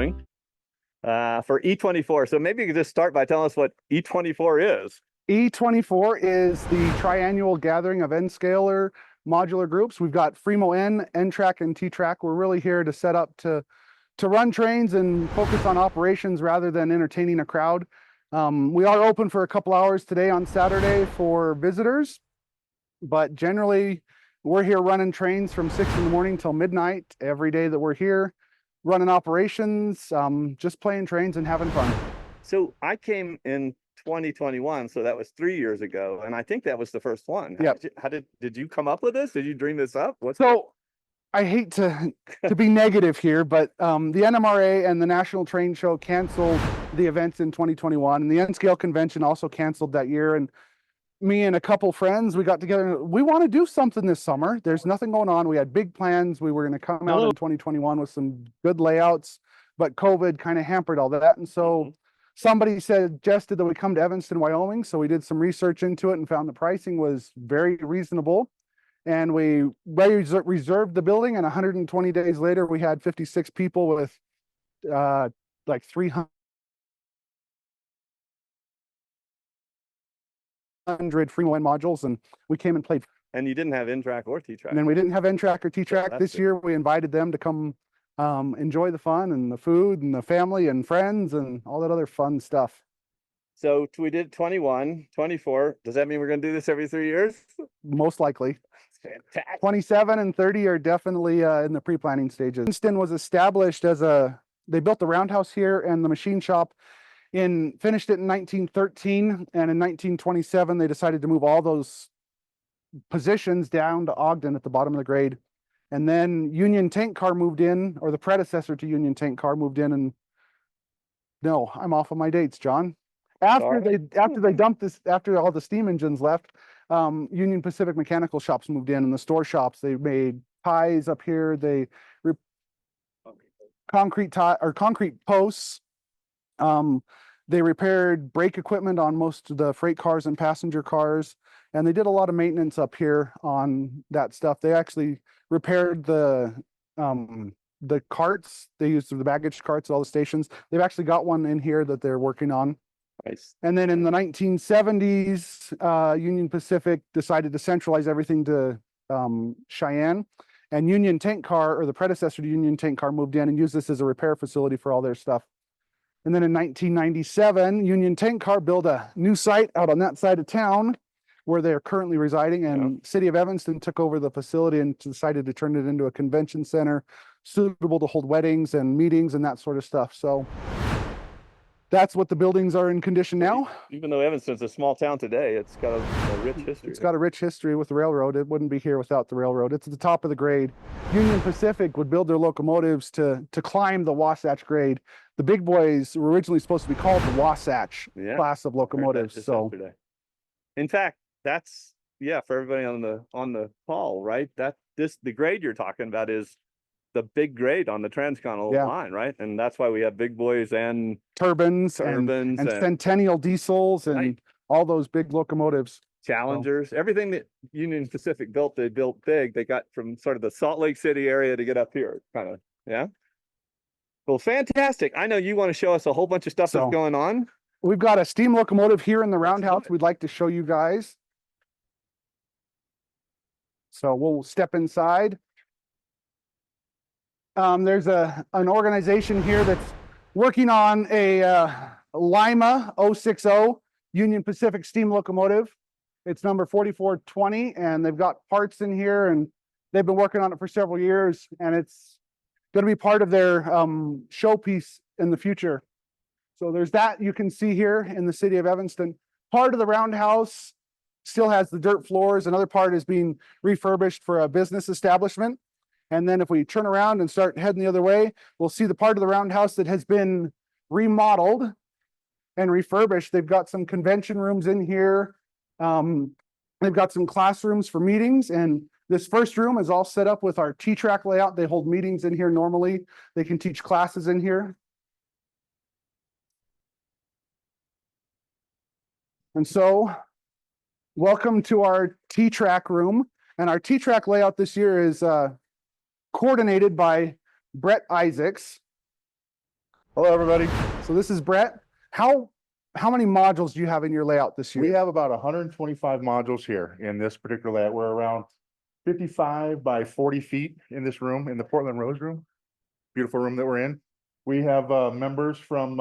Wyoming for E24. So maybe you could just start by telling us what E24 is. E24 is the triannual gathering of N-scalar modular groups. We've got Free-MoN, NTrak, and T-Trak. We're really here to set up to run trains and focus on operations rather than entertaining a crowd. We are open for a couple hours today on Saturday for visitors, but generally we're here running trains from 6 in the morning till midnight every day that we're here, running operations, just playing trains and having fun. So I came in 2021, so that was 3 years ago, and I think that was the first one. Did you come up with this? Did you dream this up? I hate to be negative here, but the NMRA and the National Train Show canceled the events in 2021, and the N-Scale Convention also canceled that year. And me and a couple friends, we got together and we want to do something this summer. There's nothing going on. We had big plans. We were going to come out in 2021 with some good layouts, but COVID kind of hampered all that. And so somebody suggested that we come to Evanston, Wyoming. So we did some research into it and found the pricing was very reasonable. And we reserved the building, and 120 days later, we had 56 people with like 300 Free-MoN modules, and we came and played. And you didn't have NTrak or T-Trak. And then we didn't have NTrak or T-Trak this year. We invited them to come enjoy the fun and the food and the family and friends and all that other fun stuff. So we did 21, 24. Does that mean we're going to do this every 3 years? Most likely. Fantastic. 27 and 30 are definitely in the pre-planning stages. Evanston was established as they built the roundhouse here and the machine shop finished it in 1913. And in 1927, they decided to move all those positions down to Ogden at the bottom of the grade. And then Union Tank Car moved in, or the predecessor to Union Tank Car moved in. And no, I'm off of my dates, John. After they dumped this, after all the steam engines left, Union Pacific mechanical shops moved in, and the store shops, they made ties up here. They concrete posts. They repaired brake equipment on most of the freight cars and passenger cars, and they did a lot of maintenance up here on that stuff. They actually repaired the carts. They used the baggage carts at all the stations. They've actually got one in here that they're working on. Nice. And then in the 1970s, Union Pacific decided to centralize everything to Cheyenne, and Union Tank Car, or the predecessor to Union Tank Car, moved in and used this as a repair facility for all their stuff. And then in 1997, Union Tank Car built a new site out on that side of town where they're currently residing, and City of Evanston took over the facility and decided to turn it into a convention center suitable to hold weddings and meetings and that sort of stuff. So that's what the buildings are in condition now. Even though Evanston's a small town today, it's got a rich history. It's got a rich history with the railroad. It wouldn't be here without the railroad. It's at the top of the grade. Union Pacific would build their locomotives to climb the Wasatch grade. The big boys were originally supposed to be called the Wasatch class of locomotives. So, in fact, that's for everybody on the call, right? The grade you're talking about is the big grade on the transcontinental line, right? And that's why we have big boys and turbines and Centennial diesels and all those big locomotives. Challengers, everything that Union Pacific built, they built big. They got from sort of the Salt Lake City area to get up here, kind of. Yeah. Well, fantastic. I know you want to show us a whole bunch of stuff that's going on. We've got a steam locomotive here in the roundhouse we'd like to show you guys. So we'll step inside. There's an organization here that's working on a Lima 060 Union Pacific steam locomotive. It's number 4420, and they've got parts in here, and they've been working on it for several years, and it's going to be part of their showpiece in the future. So there's that you can see here in the city of Evanston. Part of the roundhouse still has the dirt floors. Another part is being refurbished for a business establishment. And then if we turn around and start heading the other way, we'll see the part of the roundhouse that has been remodeled and refurbished. They've got some convention rooms in here. They've got some classrooms for meetings. And this first room is all set up with our T-Trak layout. They hold meetings in here normally. They can teach classes in here. And so, welcome to our T-Trak room. And our T-Trak layout this year is coordinated by Brett Isaacs. Hello, everybody. So this is Brett. How many modules do you have in your layout this year? We have about 125 modules here in this particular layout. We're around 55 by 40 feet in this room, in the Portland Rose Room. Beautiful room that we're in. We have members from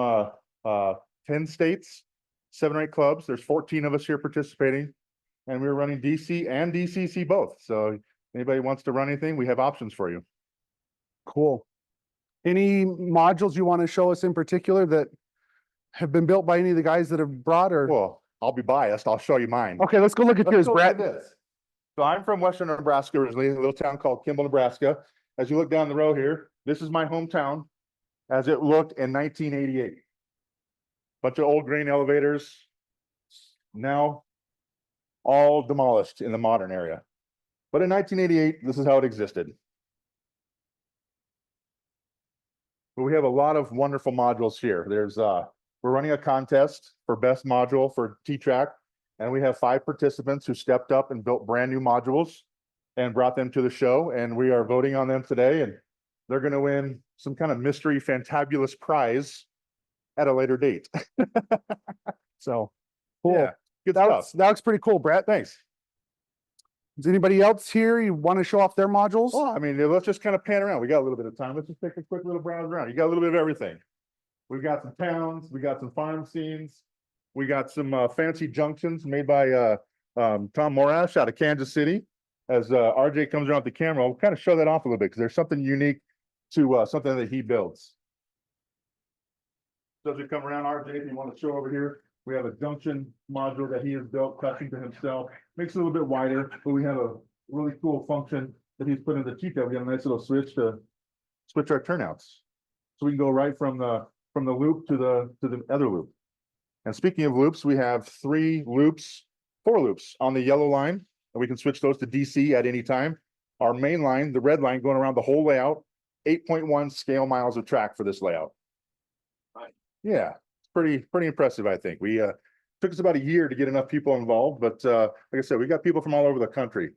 10 states, 7 or 8 clubs. There's 14 of us here participating, and we're running DC and DCC both. So anybody wants to run anything, we have options for you. Cool. Any modules you want to show us in particular that have been built by any of the guys that have brought, or? Well, I'll be biased. I'll show you mine. Okay, let's go look at Let's yours, go look at Brett. this. So I'm from Western Nebraska originally, a little town called Kimball, Nebraska. As you look down the road here, this is my hometown as it looked in 1988. Bunch of old grain elevators, now all demolished in the modern area. But in 1988, this is how it existed. But we have a lot of wonderful modules here. We're running a contest for best module for T-Trak, and we have 5 participants who stepped up and built brand new modules and brought them to the show, and we are voting on them today, and they're going to win some kind of mystery fantabulous prize at a later date. So Cool. yeah, good That stuff. looks pretty cool, Brett. Thanks. Is anybody else here you want to show off their modules? Well, I mean, let's just kind of pan around. We got a little bit of time. Let's just take a quick little browse around. You got a little bit of everything. We've got some towns, we got some farm scenes, we got some fancy junctions made by Tom Morash out of Kansas City. As RJ comes around with the camera, we'll kind of show that off a little bit because there's something unique to something that he builds. So as we come around, RJ, if you want to show over here, we have a junction module that he has built, custom to himself. Makes it a little bit wider, but we have a really cool function that he's put in the T-Trak. We got a nice little switch to switch our turnouts. So we can go right from the loop to the other loop. And speaking of loops, we have 4 loops on the yellow line, and we can switch those to DC at any time. Our main line, the red line, going around the whole layout, 8.1 scale miles of track for this layout. Right. Yeah, it's pretty impressive, I think. We took us about a year to get enough people involved, but like I said, we got people from all over the country.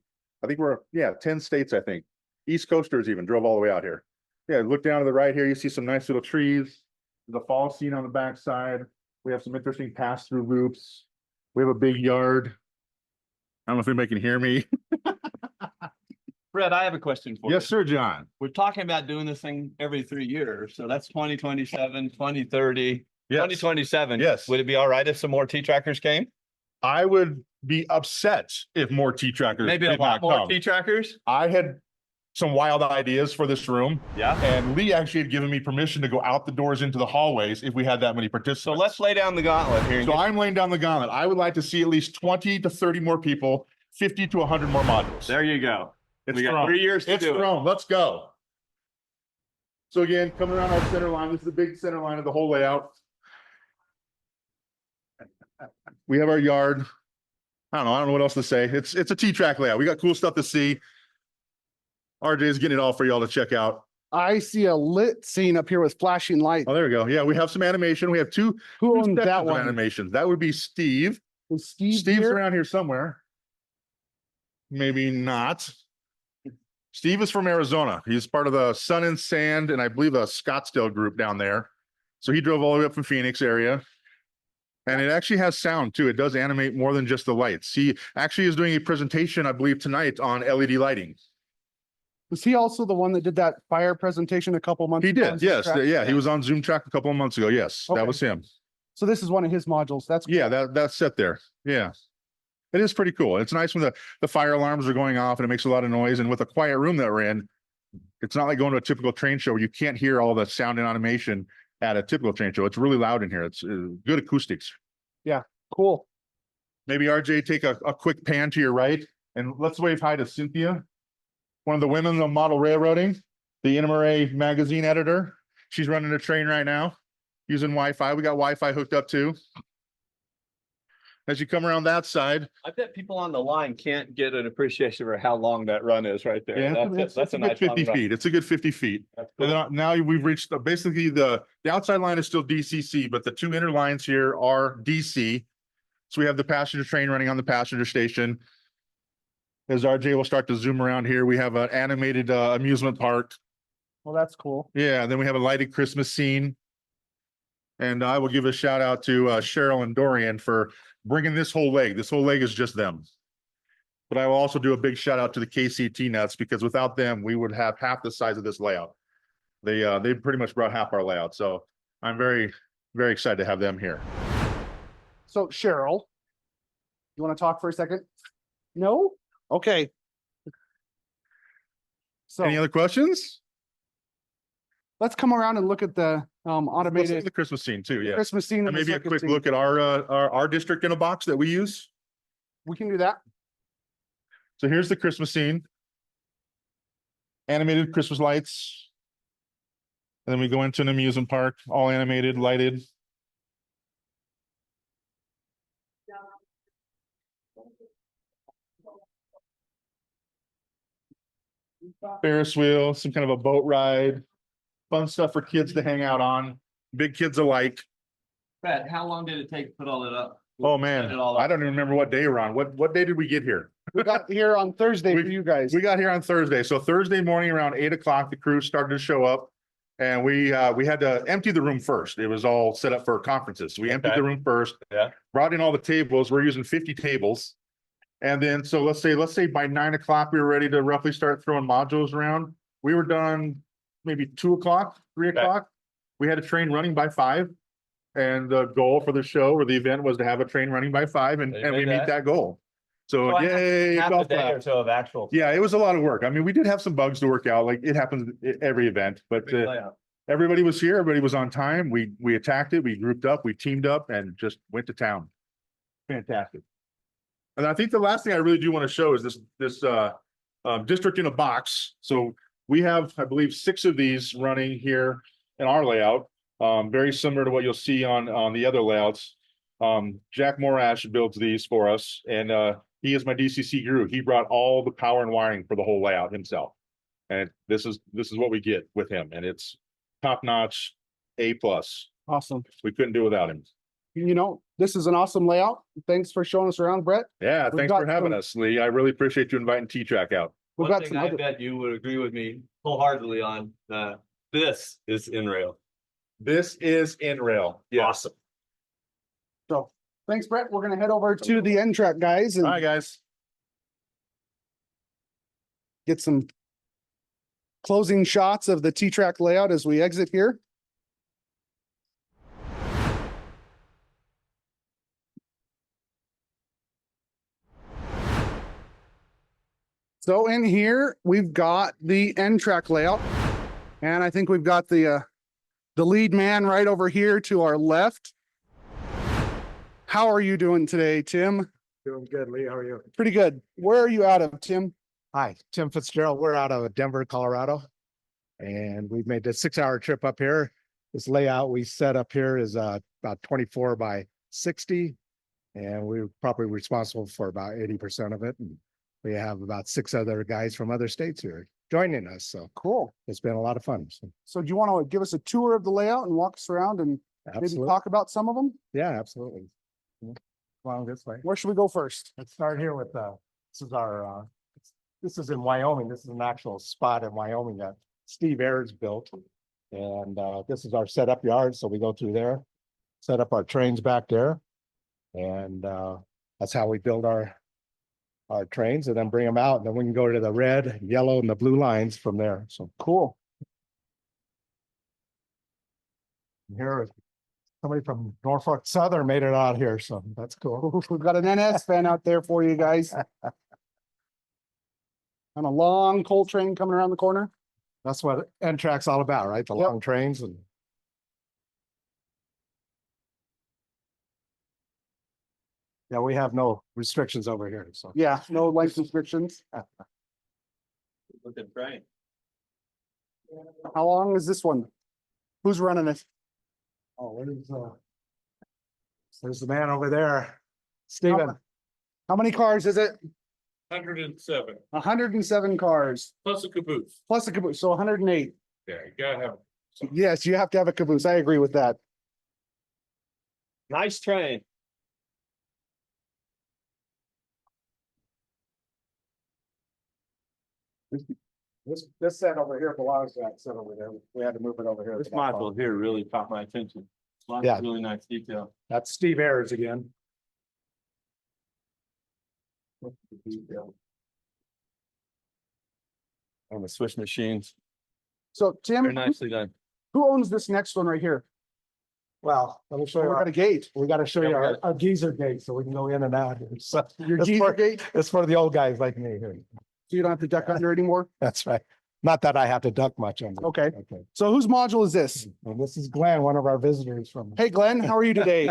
I think we're 10 states, I think. East Coasters even drove all the way out here. Yeah, look down to the right here, you see some nice little trees. The fall scene on the backside. We have some interesting pass-through loops. We have a big yard. I don't know if anybody can hear me. Brett, I have a question for you. Yes, sir, John. We're talking about doing this thing every 3 years. So that's 2027, 2030, Yes. 2027. Yes. Would it be all right if some more T-Trackers came? I would be upset if more T-Trackers Maybe a did lot not more come. T-Trackers? I had some wild ideas for this room, Yeah. and Lee actually had given me permission to go out the doors into the hallways if we had that many participants. So let's lay down the gauntlet here. and So get- I'm laying down the gauntlet. I would like to see at least 20 to 30 more people, 50 to 100 more modules. There you go. It's We got thrown. 3 years to It's do it. thrown. Let's go. So again, coming around our center line, this is the big center line of the whole layout. We have our yard. I don't know what else to say. It's a T-Trak layout. We got cool stuff to see. RJ is getting it all for y'all to check out. I see a lit scene up here with flashing lights. Oh, there we go. Yeah, we have some animation. We have two Who owns sections that of one? animations. That would be Steve. Is Steve Steve's here? around here somewhere. Maybe not. Steve is from Arizona. He's part of the Sun and Sand, and I believe a Scottsdale group down there. So he drove all the way up from Phoenix area. And it actually has sound too. It does animate more than just the lights. He actually is doing a presentation, I believe, tonight on LED lighting. Was he also the one that did that fire presentation a couple months He ago on did, yes. ZoomTrak? Yeah, he was on ZoomTrak a couple of months ago. Yes, that Okay. was him. So this is one of his modules. That's Yeah, that's set there. Yeah. It is pretty cool. It's nice when the fire alarms are going off and it makes a lot of noise. And with a quiet room that we're in, it's not like going to a typical train show where you can't hear all the sound and automation at a typical train show. It's really loud in here. It's good acoustics. cool. Maybe RJ, take a quick pan to your right and let's wave hi to Cynthia, one of the women of model railroading, the NMRA magazine editor. She's running a train right now using Wi-Fi. We got Wi-Fi hooked up too. As you come around that side, I bet people on the line can't get an appreciation for how long that run is right there. yeah, That's a a good nice 50 long run. feet. It's a good 50 feet. That's And cool. then now we've reached basically the outside line is still DCC, but the two inner lines here are DC. So we have the passenger train running on the passenger station. As RJ will start to zoom around here, we have an animated amusement park. Well, that's cool. Yeah, then we have a lighted Christmas scene. And I will give a shout out to Cheryl and Dorian for bringing this whole leg. This whole leg is just them. But I will also do a big shout out to the KCT nuts, because without them, we would have half the size of this layout. They pretty much brought half our layout. So I'm very, very excited to have them here. So Cheryl, you want to talk for a second? No? Okay. So Any other questions? let's come around and look at the Let's look at automated the Christmas scene too. Yeah. Christmas scene. And and the maybe a circuit quick scene. look at our district in a box that we use. We can do that. So here's the Christmas scene. Animated Christmas lights. And then we go into an amusement park, all animated, lighted. Ferris wheel, some kind of a boat ride, fun stuff for kids to hang out on, big kids alike. Brad, how long did it take to put all that up? Oh Set man, it all I up? don't even remember what day we're on. What day did we get here? We got here on Thursday for you guys. We got here on Thursday. So Thursday morning around 8 o'clock, the crew started to show up. And we had to empty the room first. It was all set up for conferences. So we emptied Okay. the room first. Yeah. Brought in all the tables. We're using 50 tables. And then, so let's say by 9 o'clock, we were ready to roughly start throwing modules around. We were done maybe 2 o'clock, 3 Okay. o'clock. We had a train running by 5. And the goal for the show or the event was to have a train running by 5, and They we made meet that goal. So yay, Half a golf day clap. or so of actual. Yeah, it was a lot of work. I mean, we did have some bugs to work out. Like it happens at every event, but Big layout. everybody was here. Everybody was on time. We attacked it. We grouped up. We teamed up and just went to town. Fantastic. And I think the last thing I really do want to show is this district in a box. So we have, I believe, 6 of these running here in our layout. Very similar to what you'll see on the other layouts. Jack Morash builds these for us, and he is my DCC guru. He brought all the power and wiring for the whole layout himself. And this is what we get with him, and it's top notch, A+. Awesome. We couldn't do without him. You know, this is an awesome layout. Thanks for showing us around, Brett. Yeah, We've thanks got for having some- us, Lee. I really appreciate you inviting T-Trak out. We've One got thing some I other, bet you would agree with me wholeheartedly on, this is in rail. This is in rail. Awesome. so thanks, Brett. We're gonna head over to the NTrak guys All and right, guys. get some closing shots of the T-Trak layout as we exit here. So in here, we've got the NTrak layout. And I think we've got the lead man right over here to our left. How are you doing today, Tim? Doing good, Lee. How are you? Pretty good. Where are you out of, Tim? Hi, Tim Fitzgerald. We're out of Denver, Colorado. And we've made this 6-hour trip up here. This layout we set up here is about 24 by 60. And we're probably responsible for about 80% of it. And we have about 6 other guys from other states here joining us. So Cool. it's been a lot of fun. So, So do you want to give us a tour of the layout and walk us around and maybe absolutely. talk about some of them? Yeah, absolutely. Come on this way. Where should we go first? Let's start here with this is our this is in Wyoming. This is an actual spot in Wyoming that Steve Ayers built. And this is our setup yard. So we go through there, set up our trains back there. And that's how we build our trains and then bring them out. And then we can go to the red, yellow, and the blue lines from there. So Cool. here, somebody from Norfolk Southern made it out here. So that's cool. We've got an NS fan out there for you guys. On a long coal train coming around the corner. That's what NTrak's all about, right? The Yep. long trains and yeah, we have no restrictions over here. So Yeah, no length restrictions. Look at train. How long is this one? Who's running it? oh, there's the man over there, Stephen. How many cars is it? 107 107 cars, plus a caboose. plus a caboose, so 108. Yeah, you gotta have. Yes, you have to have a caboose. I agree with that. Nice train. This set over here belongs to that set over there. We had to move it over here. This module here really caught my attention. Lots Yeah. of really nice detail. That's Steve Ayers again. On the Swiss machines, So they're Tim, nicely done. who owns this next one right here? Well, let me show Oh, you. we got a gate. We got to show Yeah, you we our, got- our geezer gate so we can go in and out. So Your it's geezer for- gate, It's for the old guys like me here. so you don't have to duck under anymore? That's right. Not that I have to duck much under. Okay. Okay. So whose module is this? And this is Glenn, one of our visitors from. Hey Glenn, how are you today?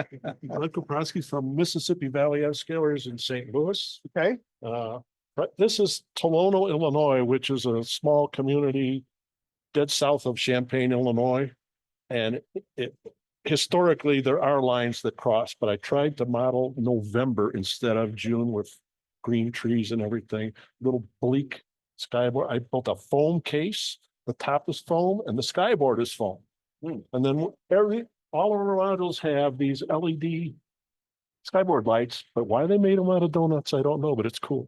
Glenn Koprowski from Mississippi Valley Upscalers in St. Louis. Okay, But this is Tolono, Illinois, which is a small community dead south of Champaign, Illinois. And historically, there are lines that cross, but I tried to model November instead of June with green trees and everything, little bleak skyboard. I built a foam case. The top is foam and the skyboard is foam. And then all of our modules have these LED skyboard lights, but why they made them out of donuts, I don't know, but it's cool.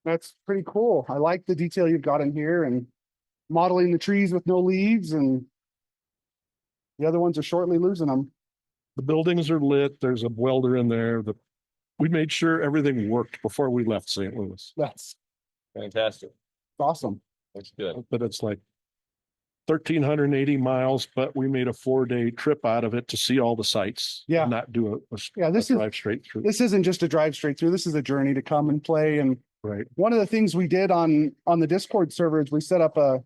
that's pretty cool. I like the detail you've got in here and modeling the trees with no leaves, and the other ones are shortly losing them. The buildings are lit. There's a welder in there. We made sure everything worked before we left St. Louis, That's Fantastic. awesome. That's good. but it's like 1,380 miles, but we made a 4-day trip out of it to see all the sites. Yeah. Not do Yeah, this is, drive straight through. this isn't just a drive straight through. This is a journey to come and play. And Right. one of the things we did on the Discord server is we set up a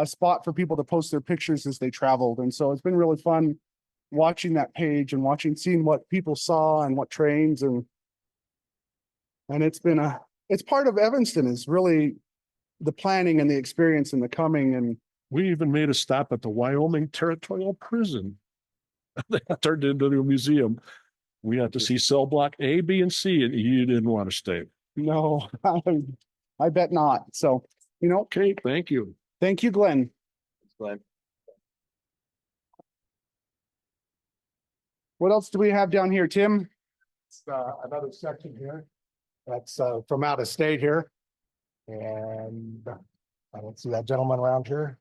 spot for people to post their pictures as they traveled. And so it's been really fun watching that page and seeing what people saw and what trains, and it's part of Evanston is really the planning and the experience and the coming. And We even made a stop at the Wyoming Territorial Prison. They turned into a museum. We had to see cell block A, B, and C, and you didn't want to stay. no, I bet not. So, Okay, thank you. thank you, Glenn. Glenn. What else do we have down here, Tim? It's, another section here. That's from out of state here. And I don't see that gentleman around here.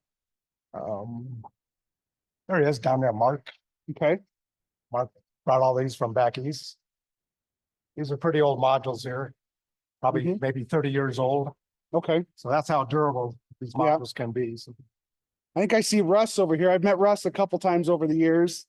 There he is down there, Mark. Okay, Mark brought all these from back east. These are pretty old modules here. Probably Mhm. maybe 30 years old. okay. So that's how durable these Yeah. modules can be. So I think I see Russ over here. I've met Russ a couple times over the years.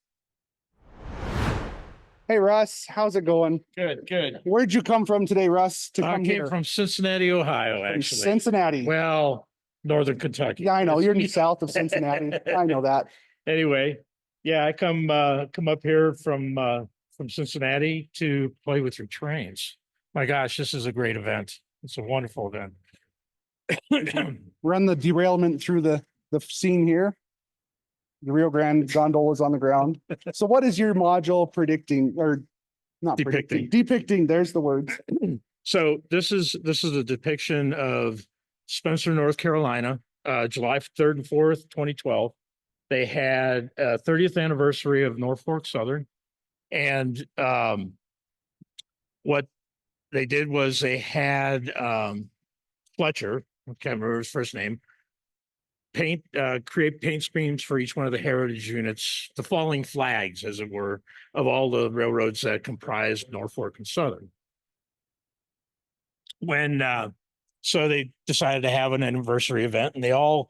Hey, Russ, how's it going? Good, good. Where'd you come from today, Russ, to I come came here? from Cincinnati, Ohio, From actually. Cincinnati. Well, northern Kentucky. Yeah, I know. You're south of Cincinnati. I know that. Anyway, yeah, I come up here from Cincinnati to play with your trains. My gosh, this is a great event. It's a wonderful event. Run the derailment through the scene here. The Rio Grande gondola is on the ground. So what is your module predicting or not predicting? Depicting, there's the word. So this is a depiction of Spencer, North Carolina, July 3rd and 4th, 2012. They had a 30th anniversary of Norfolk Southern. And what they did was they had Fletcher, I can't remember his first name, create paint schemes for each one of the heritage units, the falling flags, as it were, of all the railroads that comprised Norfolk and Southern. So they decided to have an anniversary event, and they all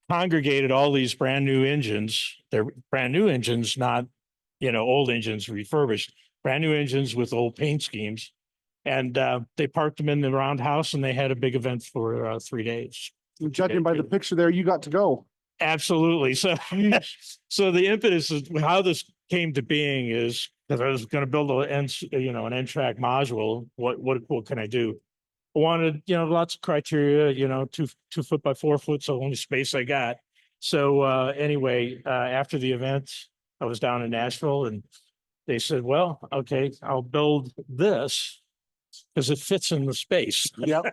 congregated all these brand new engines. They're brand new engines, not, old engines refurbished, brand new engines with old paint schemes. And they parked them in the roundhouse, and they had a big event for 3 days. Judging by the picture there, you got to go. Absolutely. So, so the impetus is how this came to being is because I was going to build an NTrak module. What can I do? I wanted, lots of criteria, 2 foot by 4 foot. So only space I got. So anyway, after the event, I was down in Nashville, and they said, well, okay, I'll build this because it fits in the space. Yep.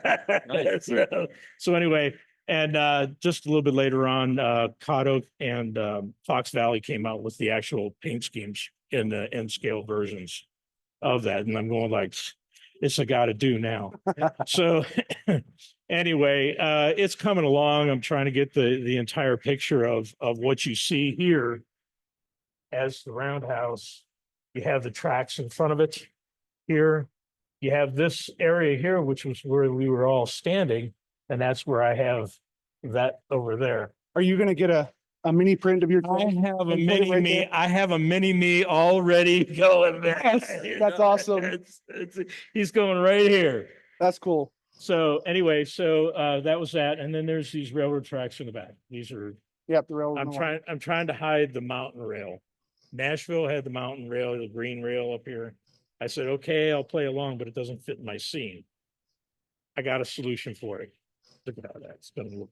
So anyway, and just a little bit later on, Cotto and Fox Valley came out with the actual paint schemes in the N scale versions of that. And I'm going like, it's a got to do now. So anyway, it's coming along. I'm trying to get the entire picture of what you see here as the roundhouse. You have the tracks in front of it here. You have this area here, which was where we were all standing, and that's where I have that over there. Are you gonna get a mini print of your? I train have a and put it mini right me. there? I have a mini me already going there. That's awesome. He's going right here. That's cool. So anyway, that was that. And then there's these railroad tracks in the back. These are, Yep, the railroad. I'm trying to hide the mountain rail. Nashville had the mountain rail, the green rail up here. I said, okay, I'll play along, but it doesn't fit in my scene. I got a solution for it. Look at how that's gonna look.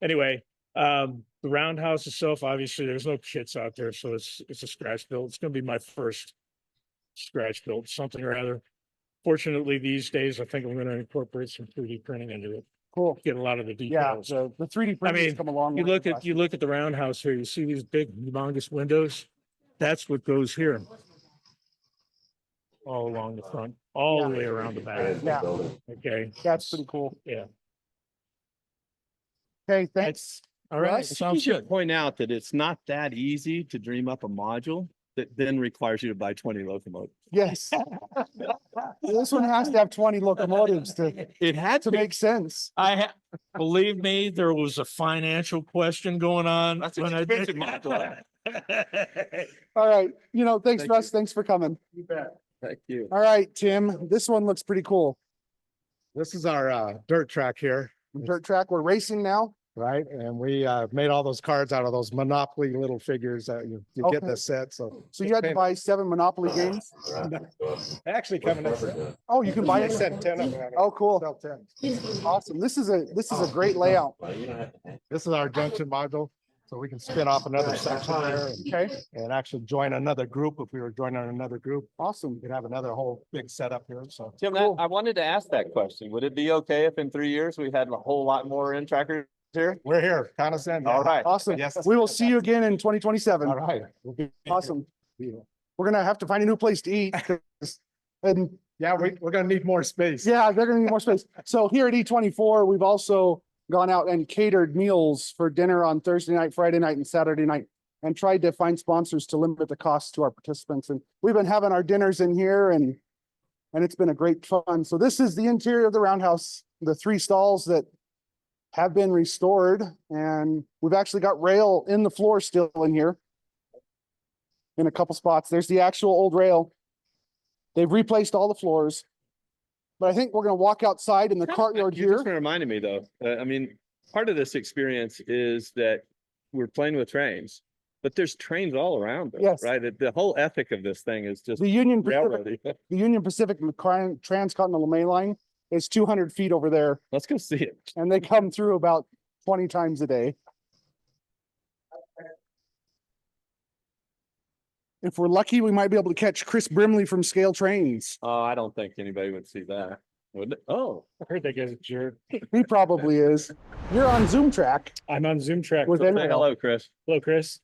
Anyway, the roundhouse itself, obviously there's no kits out there, so it's a scratch build. It's gonna be my first scratch build, something or other. Fortunately, these days, I think I'm gonna incorporate some 3D printing into it, Cool. get a lot of the Yeah, details. the 3D printers mean, come along. You look at the roundhouse here, you see these big humongous windows? That's what goes here. All along the front, all the way around the back. Yeah, Okay, that's pretty cool. yeah. Okay, thanks. All right, Russ? sounds should good. point out that it's not that easy to dream up a module that then requires you to buy 20 locomotives. Yes. This one has to have 20 locomotives It had to make sense. Believe me, there was a financial question going on. That's an when I did- expensive module. All right, thanks, Thank Russ. you. Thanks for coming. You bet. Thank you. All right, Tim, this one looks pretty cool. This is our dirt track here, Dirt track, we're racing now. right? And we made all those cards out of those Monopoly little figures that you get Okay. the set, so. So you had to buy 7 Monopoly games? Actually coming in. Oh, you can buy I it? sent 10 of them. Oh, cool. Sell 10. Awesome. This is a great layout. This is our junction module, so we can spin off another section there Okay, and actually join another group. If we were joining another group, awesome. we'd have another whole big setup here, so. Tim, Cool. I wanted to ask that question. Would it be okay if in 3 years we had a whole lot more N-trackers here? We're here, count us in. All right. Awesome. Yes. We will see you again in 2027. All right. We'll be- Awesome. We're gonna have to find a new place to eat. And Yeah, we're gonna need more space. yeah, they're gonna need more space. So here at E24, we've also gone out and catered meals for dinner on Thursday night, Friday night, and Saturday night, and tried to find sponsors to limit the costs to our participants. And we've been having our dinners in here and it's been a great fun. So this is the interior of the roundhouse, the 3 stalls that have been restored, and we've actually got rail in the floor still in here. In a couple spots. There's the actual old rail. They've replaced all the floors. But I think we're gonna walk outside in the courtyard You here. just reminded me though, I mean, part of this experience is that we're playing with trains, but there's trains all around us, Yes. right? The whole ethic of this thing is just The Union Pacific, railroading. the Union Pacific Transcontinental Main Line is 200 feet over there, Let's go see it. and they come through about 20 times a day. If we're lucky, we might be able to catch Chris Brimley from Scale Trains. I don't think anybody would see that. Would it? Oh, I heard that guy's a jerk. He probably is. You're on ZoomTrak I'm on ZoomTrak. with say Enrail. hello, Chris. Hello, Chris.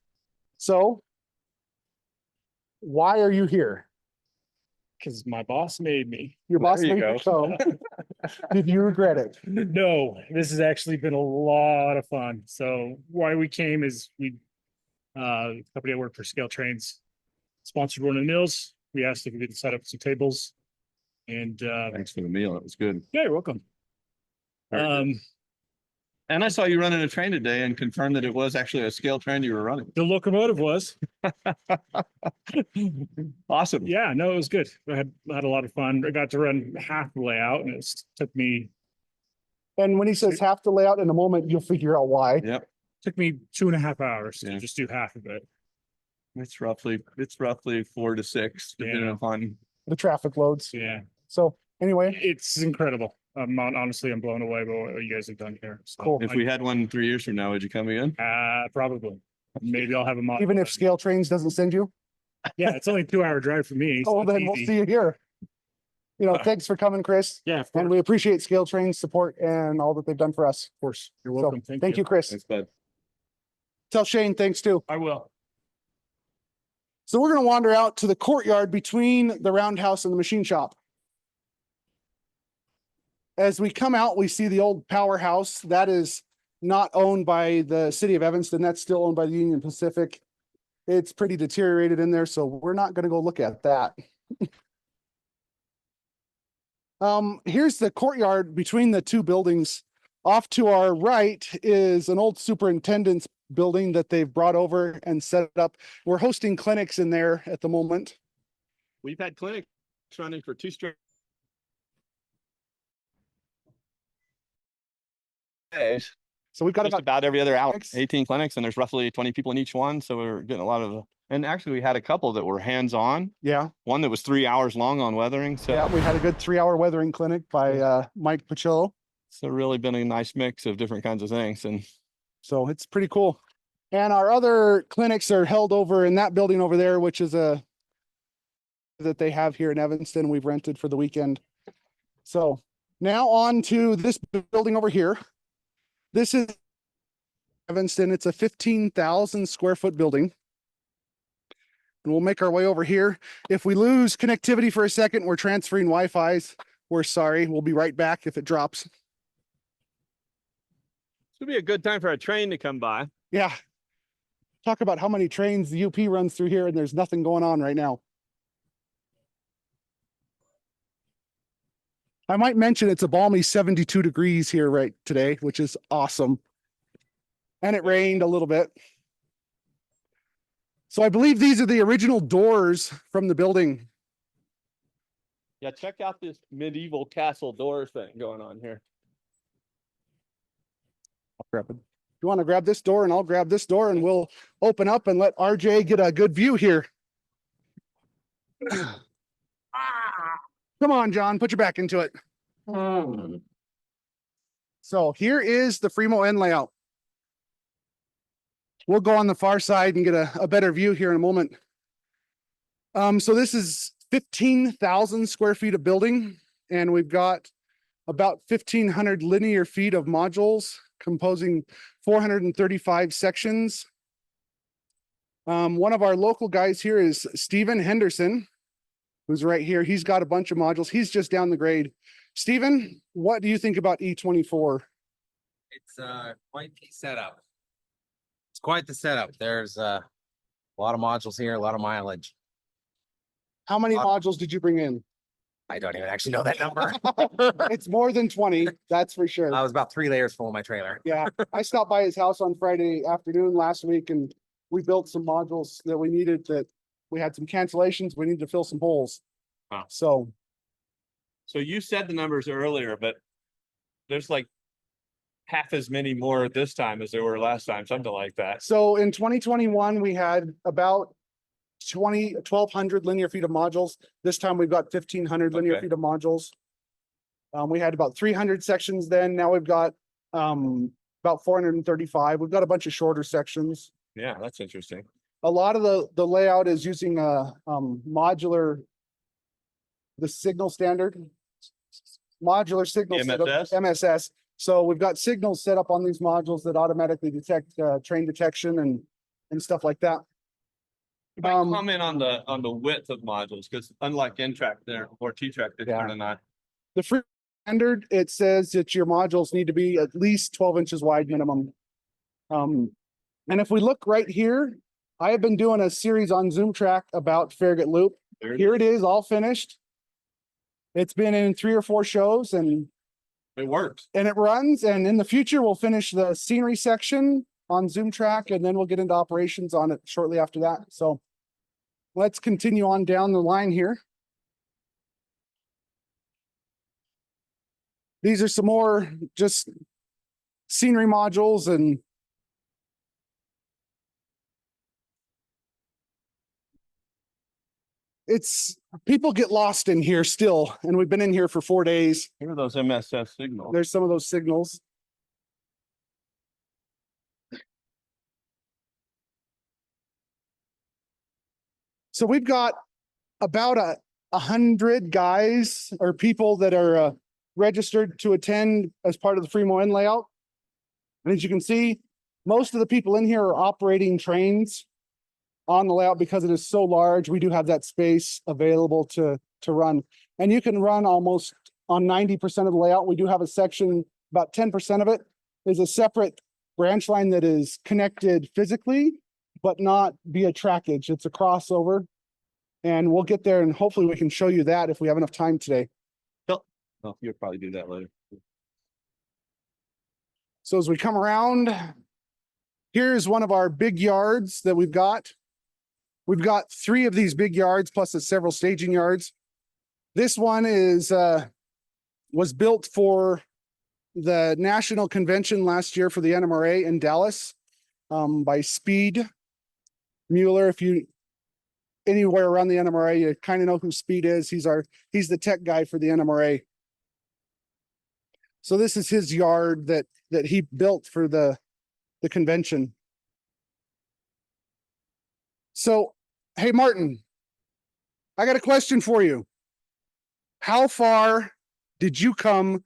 So why are you here? Because my boss made me. Your boss There you made you come. Did you regret it? No, this has actually been a lot of fun. So why we came is the company I work for, Scale Trains, sponsored one of the meals. We asked if we could set up some tables. And Thanks for the meal. It was good. yeah, you're welcome. Very good. And I saw you running a train today and confirmed that it was actually a scale train you were running. The locomotive was. Awesome. Yeah, no, it was good. I had a lot of fun. I got to run half the layout and took me And when he says half the layout, in a moment, you'll figure out why. Yep. 2.5 hours Yeah. to just do half of it. It's roughly 4 to 6, depending Yeah. upon. The traffic loads. Yeah, So anyway, it's incredible. Honestly, I'm blown away by what you guys have done here. So Cool. If we had one 3 years from now, would you come again? probably. Maybe I'll have a mod. even if Scale Trains doesn't send you, Yeah, it's only a 2-hour drive for me. so oh, it's then we'll easy. see you here. Thanks for coming, Chris. Yeah, of And course. we appreciate Scale Trains support and all that they've done for us. Of course. You're So, welcome. thank you, Chris. Thanks, bud. Tell Shane thanks too. I will. So we're gonna wander out to the courtyard between the roundhouse and the machine shop. As we come out, we see the old powerhouse. That is not owned by the city of Evanston. That's still owned by the Union Pacific. It's pretty deteriorated in there, so we're not gonna go look at that. Here's the courtyard between the two buildings. Off to our right is an old superintendent's building that they've brought over and set up. We're hosting clinics in there at the moment. We've had clinics running for 2 straight days. So we've got Just about, about every other hour, clinics. 18 clinics, and there's roughly 20 people in each one. So we're getting a lot of, and actually we had a couple that were hands-on, yeah, one that was 3 hours long on weathering. So yeah, we had a good 3-hour weathering clinic by Mike Pacillo. it's really been a nice mix of different kinds of things. And So it's pretty cool. And our other clinics are held over in that building over there, which is that they have here in Evanston. We've rented for the weekend. So now on to this building over here. This is Evanston. It's a 15,000 square foot building. And we'll make our way over here. If we lose connectivity for a second, we're transferring Wi-Fi's. We're sorry. We'll be right back if it drops. this would be a good time for a train to come by. Yeah. Talk about how many trains the UP runs through here and there's nothing going on right now. I might mention it's a balmy 72 degrees here right today, which is awesome. And it rained a little bit. So I believe these are the original doors from the building. Yeah, check out this medieval castle door thing going on here. I'll grab it. You want to grab this door and I'll grab this door and we'll open up and let RJ get a good view here. Come on, John, put your back into it. So here is the Free-MoN layout. We'll go on the far side and get a better view here in a moment. So this is 15,000 square feet of building, and we've got about 1,500 linear feet of modules composing 435 sections. One of our local guys here is Stephen Henderson, who's right here. He's got a bunch of modules. He's just down the grade. Stephen, what do you think about E24? It's quite the setup. It's quite the setup. There's a lot of modules here, a lot of mileage. How many modules did you bring in? I don't even actually know that number. It's more than 20, that's for sure. I was about 3 layers full of my trailer. Yeah, I stopped by his house on Friday afternoon last week and we built some modules that we needed, that we had some cancellations. We needed to fill some holes. Wow. So you said the numbers earlier, but there's like half as many more this time as there were last time, something like that. So in 2021, we had about 1,200 linear feet of modules. This time we've got 1,500 linear Okay. feet of modules. We had about 300 sections then. Now we've got about 435. We've got a bunch of shorter sections. Yeah, that's interesting. A lot of the layout is using a modular, the signal standard, modular signal setup, MSS? MSS. So we've got signals set up on these modules that automatically detect train detection and stuff like that. You might comment on the width of modules, because unlike NTrak, they're or T-Trak, they're Yeah. kind of not. The free standard, it says that your modules need to be at least 12 inches wide minimum. And if we look right here, I have been doing a series on ZoomTrak about Farragut Loop. There it Here it is, all finished. It's been in 3 or 4 shows and It works. it runs. And in the future, we'll finish the scenery section on ZoomTrak and then we'll get into operations on it shortly after that. So let's continue on down the line here. These are some more just scenery modules and people get lost in here still, and we've been in here for 4 days. Here are those MSS signals. There's some of those signals. So we've got about 100 guys or people that are registered to attend as part of the Free-MoN layout. And as you can see, most of the people in here are operating trains on the layout because it is so large. We do have that space available to run. And you can run almost on 90% of the layout. We do have a section, about 10% of it is a separate branch line that is connected physically but not via trackage. It's a crossover. And we'll get there and hopefully we can show you that if we have enough time today. Oh, you'll probably do that later. So as we come around, here's one of our big yards that we've got. We've got 3 of these big yards plus several staging yards. This one is was built for the national convention last year for the NMRA in Dallas by Speed Mueller. If you anywhere around the NMRA, you kind of know who Speed is. He's the tech guy for the NMRA. So this is his yard that he built for the convention. So, hey, Martin, I got a question for you. How far did you come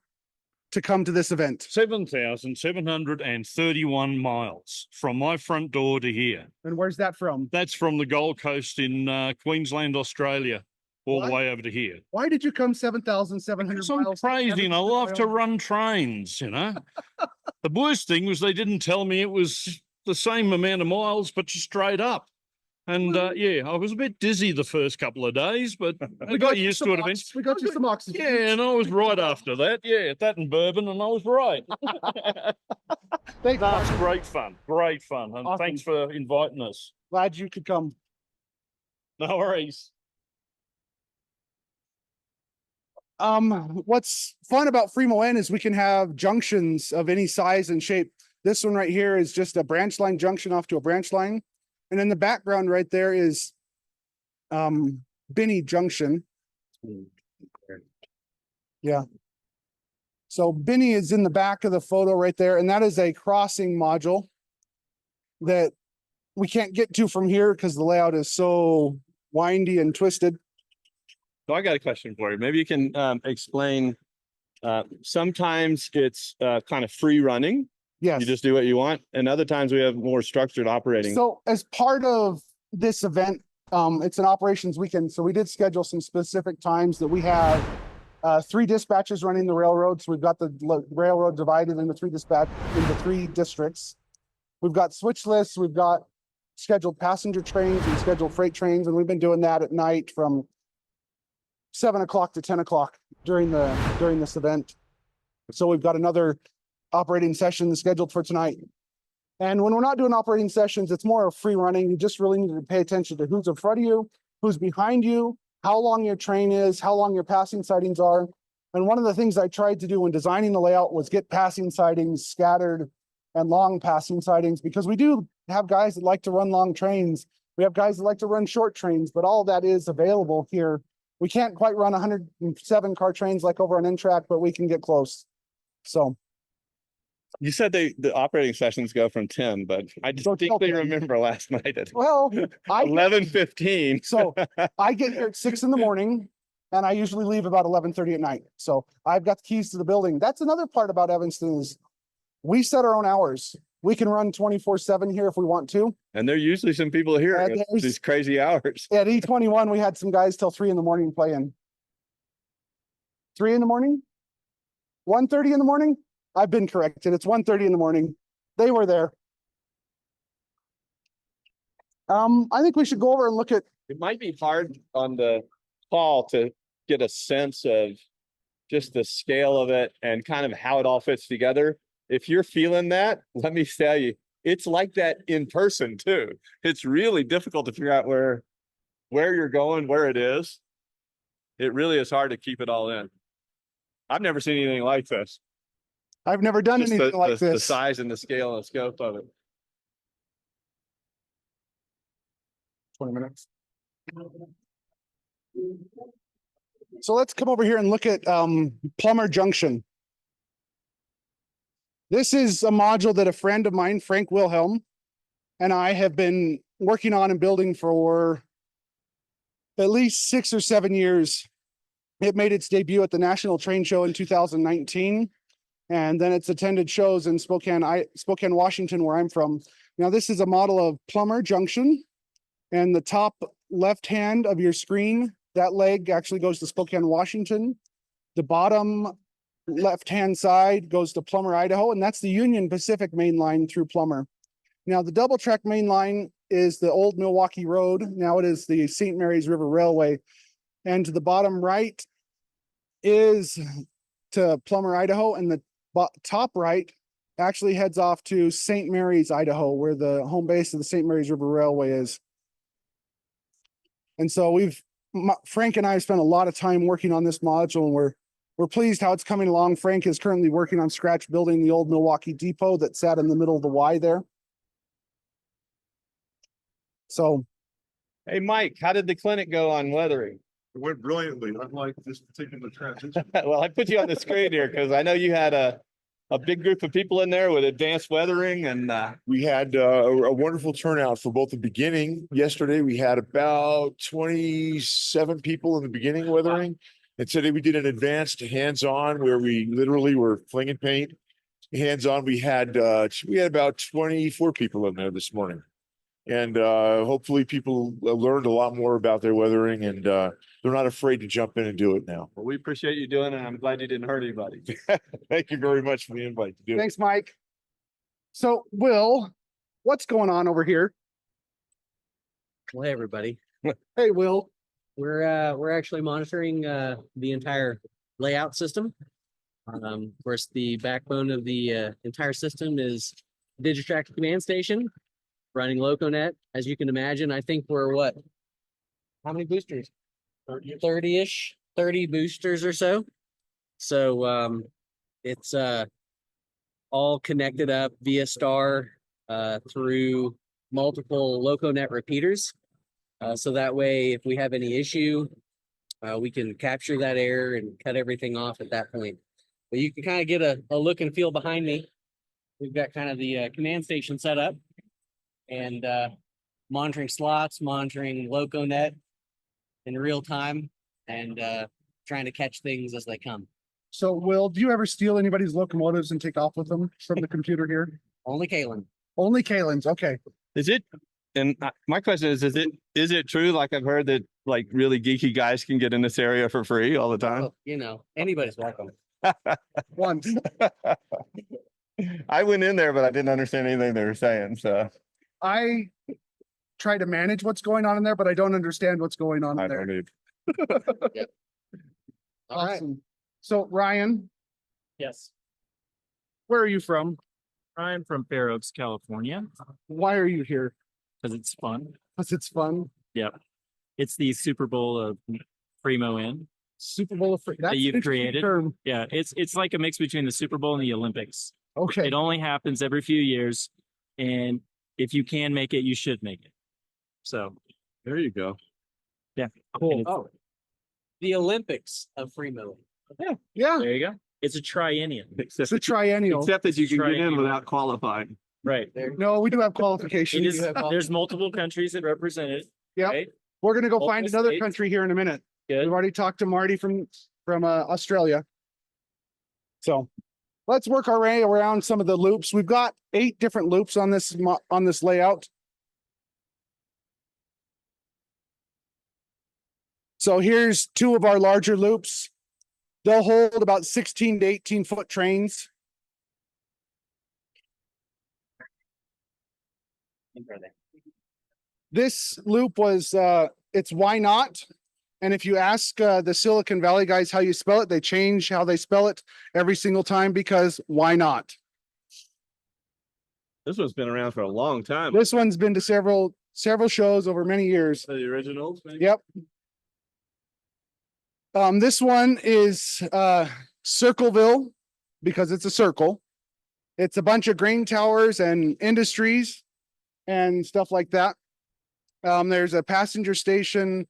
to this event? 7,731 miles from my front door to here. And where's that from? That's from the Gold Coast in Queensland, Australia, all the way over to here. Why did you come 7,700 Because I'm miles? crazy and I love to run trains, you know. The worst thing was they didn't tell me it was the same amount of miles, but just straight up. And yeah, I was a bit dizzy the first couple of days, but I got used to it eventually. We got you some oxygen. Yeah, and I was right after that. Yeah, that and bourbon, and I was right. Thanks, No, it's Martin. great fun, great fun. And Awesome. thanks for inviting us. Glad you could come. No worries. What's fun about Free-MoN is we can have junctions of any size and shape. This one right here is just a branch line junction off to a branch line. And in the background right there is Binney Junction. Yeah. So Binney is in the back of the photo right there, and that is a crossing module that we can't get to from here because the layout is so windy and twisted. So I got a question for you. Maybe you can explain. Sometimes it's kind of free running. Yes. You just do what you want. And other times we have more structured operating. So as part of this event, it's an operations weekend. So we did schedule some specific times that we have 3 dispatches running the railroads. We've got the railroad divided into 3 districts. We've got switch lists. We've got scheduled passenger trains and scheduled freight trains. And we've been doing that at night from 7 o'clock to 10 o'clock during this event. So we've got another operating session scheduled for tonight. And when we're not doing operating sessions, it's more of free running. You just really need to pay attention to who's in front of you, who's behind you, how long your train is, how long your passing sidings are. And one of the things I tried to do when designing the layout was get passing sidings scattered and long passing sidings, because we do have guys that like to run long trains. We have guys that like to run short trains, but all that is available here. We can't quite run 107 car trains like over on NTrak, but we can get close. So. You said the operating sessions go from 10, but I distinctly remember last night at Well, 11:15. So I get here at 6 in the morning and I usually leave about 11:30 at night. So I've got the keys to the building. That's another part about Evanston is we set our own hours. We can run 24/7 here if we want to. And there are usually some people here at these crazy hours. At E21, we had some guys till 3 in the morning playing. 3 in the morning? 1:30 in the morning? I've been corrected. It's 1:30 in the morning. They were there. I think we should go over and look at. It might be hard on the call to get a sense of just the scale of it and kind of how it all fits together. If you're feeling that, let me tell you, it's like that in person too. It's really difficult to figure out where you're going, where it is. It really is hard to keep it all in. I've never seen anything like this. I've never done Just anything like this. The size and the scale and the scope of it. 20 minutes. So let's come over here and look at Plummer Junction. This is a module that a friend of mine, Frank Wilhelm, and I have been working on and building for at least 6 or 7 years. It made its debut at the National Train Show in 2019. And then it's attended shows in Spokane, Washington, where I'm from. Now, this is a model of Plummer Junction. And the top left hand of your screen, that leg actually goes to Spokane, Washington. The bottom left hand side goes to Plummer, Idaho. And that's the Union Pacific main line through Plummer. Now, the double track main line is the old Milwaukee Road. Now it is the St. Mary's River Railway. And to the bottom right is to Plummer, Idaho, and the top right actually heads off to St. Mary's, Idaho, where the home base of the St. Mary's River Railway is. And so Frank and I have spent a lot of time working on this module, and we're pleased how it's coming along. Frank is currently working on scratch building the old Milwaukee depot that sat in the middle of the Y there. So, Hey, Mike, how did the clinic go on weathering? It went brilliantly, unlike this particular transition. Well, I put you on the screen here because I know you had a big group of people in there with advanced weathering and We had a wonderful turnout for both the beginning. Yesterday, we had about 27 people in the beginning weathering. And today we did an advanced hands-on where we literally were flinging paint. Hands-on, we had about 24 people in there this morning. And hopefully people learned a lot more about their weathering, and they're not afraid to jump in and do it now. well, we appreciate you doing it. And I'm glad you didn't hurt anybody. Thank you very much for the invite to do it. thanks, Mike. So, Will, what's going on over here? Well, hey, everybody. Hey, Will. We're actually monitoring the entire layout system. Of course, the backbone of the entire system is ZoomTrak command station running LocoNet. As you can imagine, I think we're what? How many boosters? 30-ish, 30 boosters or so. So it's all connected up via star through multiple LocoNet repeaters. So that way, if we have any issue, we can capture that error and cut everything off at that point. But you can kind of get a look and feel behind me. We've got kind of the command station set up and monitoring slots, monitoring LocoNet in real time, and trying to catch things as they come. So, Will, do you ever steal anybody's locomotives and take off with them from the computer here? Only Kalen. Only Kalen's. Okay. Is it? And my question is it true? Like I've heard that like really geeky guys can get in this area for free all the time. Oh, you know, anybody's welcome. Once. I went in there, but I didn't understand anything they were saying. So I try to manage what's going on in there, but I don't understand what's going on I in there. don't need. Yep. All right. Awesome. So, Ryan, Yes. where are you from? I'm from Fair Oaks, California, Why are you here? because it's fun. Because it's fun. Yep. It's the Super Bowl of Free-MoN. Super Bowl of Free. That's you've an interesting created. term. Yeah, it's like a mix between the Super Bowl and the Olympics. Okay. It only happens every few years, and if you can make it, you should make it. So There you go. yeah, Cool. Oh, the Olympics of Free-MoN. Yeah. there you go. It's a triennium, It's a triennial. Except that you can get in Triennial. without qualifying. right? No, we do have It qualifications. is. There's multiple countries that represent it. Yep. Right? We're gonna go find Multiple another states. country here in a minute. Good. We've already talked to Marty from Australia. So let's work our way around some of the loops. We've got 8 different loops on this layout. So here's 2 of our larger loops. They'll hold about 16 to 18 foot trains. This loop was it's why not? And if you ask the Silicon Valley guys how you spell it, they change how they spell it every single time because why not? This one's been around for a long time. This one's been to several shows over many years. The originals. Maybe? Yep. This one is Circleville because it's a circle. It's a bunch of grain towers and industries and stuff like that. There's a passenger station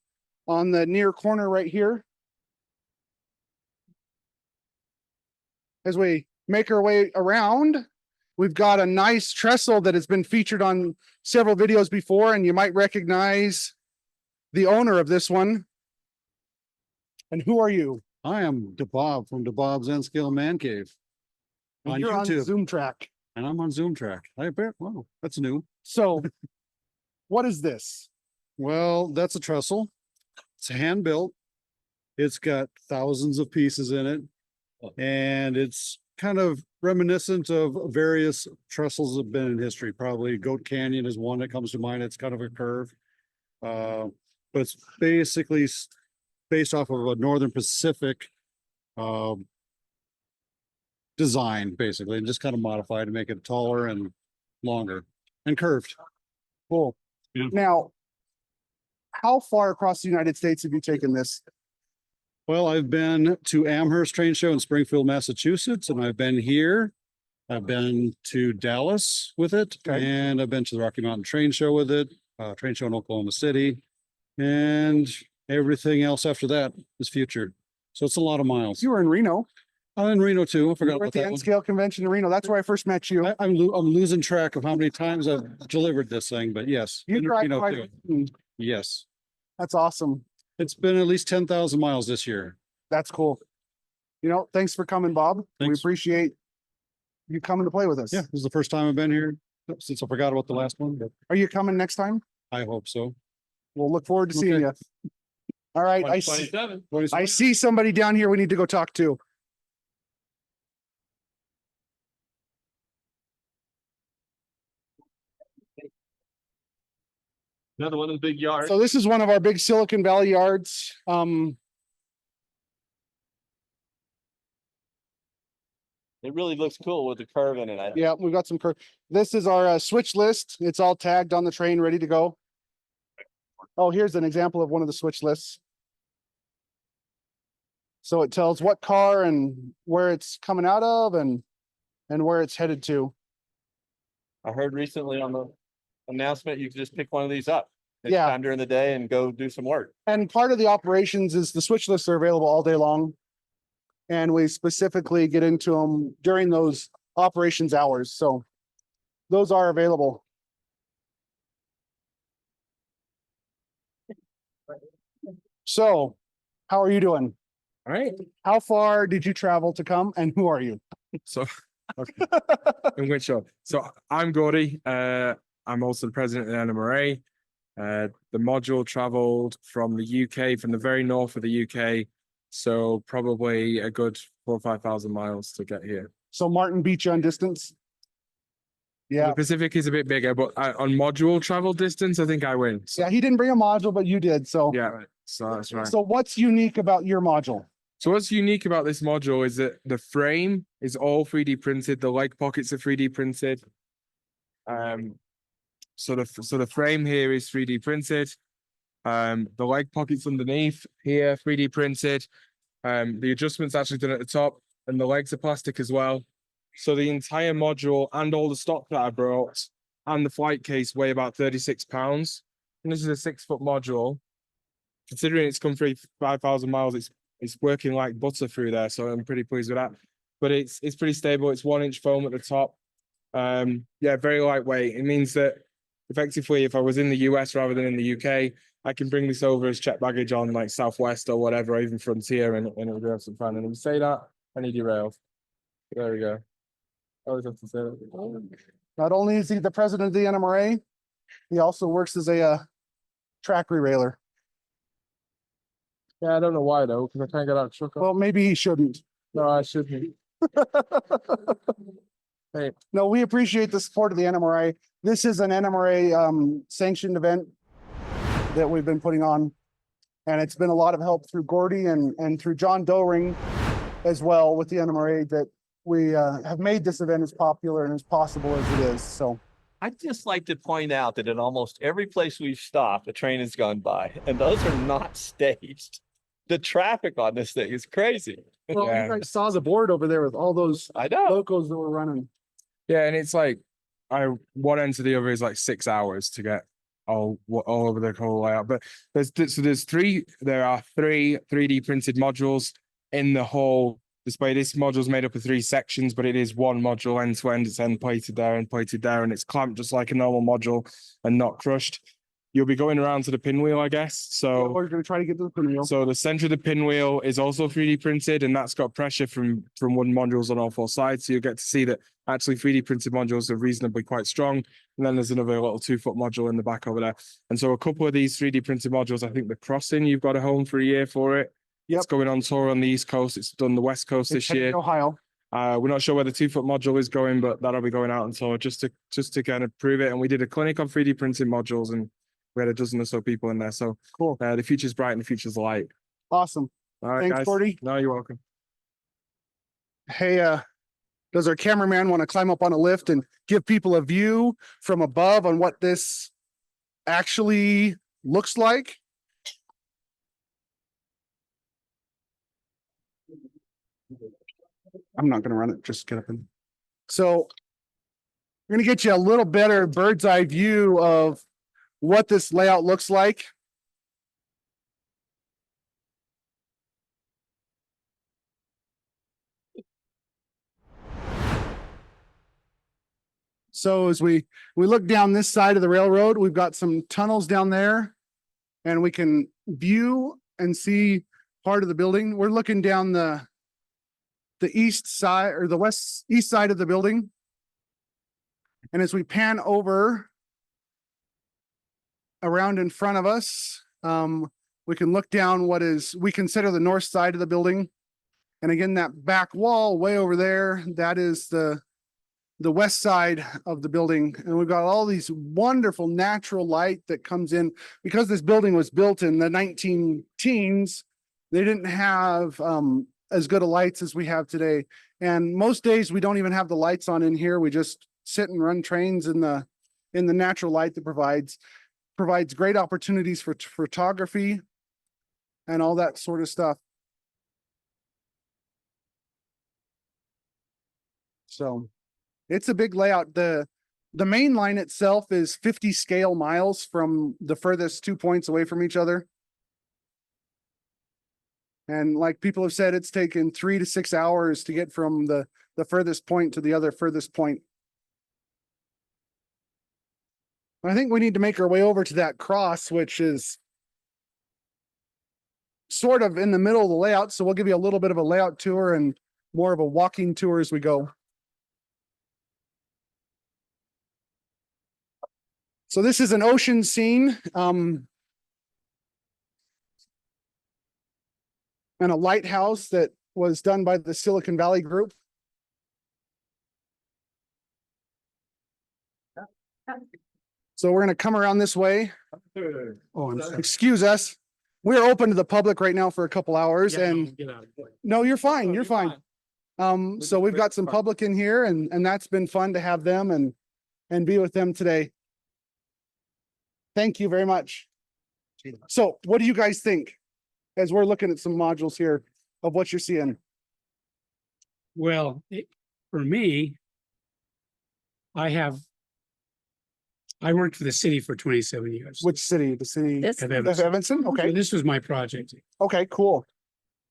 on the near corner right here. As we make our way around, we've got a nice trestle that has been featured on several videos before, and you might recognize the owner of this one. And who are you? I am DeBob from DeBob's N Scale Man Cave. And On you're on YouTube. ZoomTrak. And I'm on ZoomTrak. I bet, wow, that's new. So what is this? Well, that's a trestle. It's hand built. It's got thousands of pieces in it. And it's kind of reminiscent of various trestles that have been in history. Probably Goat Canyon is one that comes to mind. It's kind of a curve. But it's basically based off of a Northern Pacific design, basically, and just kind of modified to make it taller and longer and curved. Cool. Now, how far across the United States have you taken this? Well, I've been to Amherst Train Show in Springfield, Massachusetts, and I've been here. I've been to Dallas with it, and I've been to the Rocky Mountain Train Show with it, train show in Oklahoma City, and everything else after that is future. So it's a lot of miles. You were in Reno. I'm in Reno too. I forgot You were about at the that one. N-Scale convention in Reno. That's where I first met you. I'm losing track of how many times I've delivered this thing, but yes. You in drive Reno quite. too. Yes, That's awesome. it's been at least 10,000 miles this year. That's cool. You know, thanks for coming, Bob. We Thanks. appreciate you coming to play with us. Yeah, this is the first time I've been here since I forgot about the last one, but Are you coming next time? I hope so. We'll look forward to seeing Okay. you. All right. I see, 27. I see somebody down here we need to go talk to. Another one of the big yards. So this is one of our big Silicon Valley yards. It really looks cool with the curve in it. Yeah, we've got some curve. This is our switch list. It's all tagged on the train, ready to go. Oh, here's an example of one of the switch lists. So it tells what car and where it's coming out of and where it's headed to. I heard recently on the announcement, you can just pick one of these up. Yeah. Time during the day and go do some work. And part of the operations is the switch lists are available all day long. And we specifically get into them during those operations hours. So those are available. So how are you doing? All right. How far did you travel to come and who are you? So, okay. In which show? So I'm Gordy. I'm also the president of the NMRA. The module traveled from the UK, from the very north of the UK. So probably a good 4,000 or 5,000 miles to get here. So Martin beat you on distance? Yeah. The Pacific is a bit bigger, but on module travel distance, I think I win. So, Yeah, he didn't bring a module, but you did. So yeah, so that's right. So what's unique about your module? So what's unique about this module is that the frame is all 3D printed. The leg pockets are 3D printed. So the frame here is 3D printed. The leg pockets underneath here 3D printed. The adjustments actually done at the top, and the legs are plastic as well. So the entire module and all the stock that I brought and the flight case weigh about 36 pounds. And this is a 6-foot module. Considering it's come through 5,000 miles, it's working like butter through there. So I'm pretty pleased with that. But it's pretty stable. It's 1-inch foam at the top. Yeah, very lightweight. It means that effectively, if I was in the US rather than in the UK, I can bring this over as checked baggage on like Southwest or whatever, or even Frontier, and it'll be absolutely fine. And if you say that, I need derailed. There we go. I always have to say that. Not only is he the president of the NMRA, he also works as a track rerailer. Yeah, I don't know why though, because I can't get out of the truck. Well, maybe he shouldn't. No, I shouldn't. Hey. No, we appreciate the support of the NMRA. This is an NMRA sanctioned event that we've been putting on. And it's been a lot of help through Gordy and through John Doring as well with the NMRA that we have made this event as popular and as possible as it is. So I'd just like to point out that in almost every place we've stopped, a train has gone by, and those are not staged. The traffic on this thing is crazy. well, you guys saw the board over there with all those I know. locos that were running. Yeah, and it's like one end to the other is like 6 hours to get all over the whole layout. But there are three 3D printed modules in the whole display. This module is made up of 3 sections, but it is one module end to end. It's end plated there, and it's clamped just like a normal module and not crushed. You'll be going around to the pinwheel, I guess. So We're going to try to get to the pinwheel. So the center of the pinwheel is also 3D printed, and that's got pressure from wooden modules on all 4 sides. So you'll get to see that actually 3D printed modules are reasonably quite strong. And then there's another little 2-foot module in the back over there. And so a couple of these 3D printed modules, I think the Crossing, you've got a home for a year for it. Yep. It's going on tour on the East Coast. It's done the West Coast this year. Ohio. We're not sure where the 2-foot module is going, but that'll be going out. And so just to kind of prove it. And we did a clinic on 3D printing modules, and we had a dozen or so people in there. So Cool. The future's bright and the future's light. Awesome. All right, Thanks, guys. Gordy. No, you're welcome. Hey, does our cameraman want to climb up on a lift and give people a view from above on what this actually looks like? I'm not gonna run it, just get up and. So we're gonna get you a little better bird's eye view of what this layout looks like. So as we look down this side of the railroad, we've got some tunnels down there, and we can view and see part of the building. We're looking down the east side or the east side of the building. And as we pan over around in front of us, we can look down what we consider the north side of the building. And again, that back wall way over there, that is the west side of the building. And we've got all these wonderful natural light that comes in. Because this building was built in the 19-teens, they didn't have as good of lights as we have today. And most days we don't even have the lights on in here. We just sit and run trains in the natural light that provides great opportunities for photography and all that sort of stuff. So it's a big layout. The main line itself is 50 scale miles from the furthest 2 points away from each other. And like people have said, it's taken 3 to 6 hours to get from the furthest point to the other furthest point. I think we need to make our way over to that cross, which is sort of in the middle of the layout. So we'll give you a little bit of a layout tour and more of a walking tour as we go. So this is an ocean scene. And a lighthouse that was done by the Silicon Valley Group. So we're going to come around this way. Oh, excuse us. We're open to the public right now for a couple hours, and no, you're fine. You're fine. So we've got some public in here, and that's been fun to have them and be with them today. Thank you very much. So what do you guys think as we're looking at some modules here of what you're seeing? Well, for me, I worked for the city for 27 years. Which city? The city of of Evanston. Evanston? Okay. So this was my project. Okay, cool.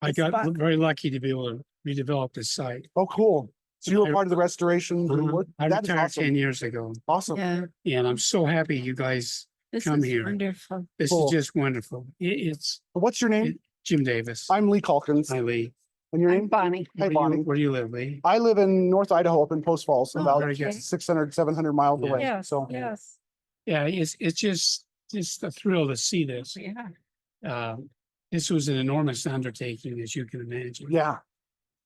I got very lucky to be able to redevelop this site. Oh, cool. So you were part of the restoration. I That is retired awesome. 10 years ago. Awesome. Yeah, and I'm so happy you guys come here. Wonderful. This Cool. is just wonderful. It's What's your name? Jim Davis. I'm Lee Calkins. Hi, Lee. And your I'm name? Bonnie. Hey, Bonnie. Where do you live, Lee? I live in North Idaho up in Post Falls, Oh, about very good. 600, 700 miles Yeah. away. Yes, So yes, Yeah, it's just a thrill to see this. yeah. This was an enormous undertaking, as you can imagine. yeah,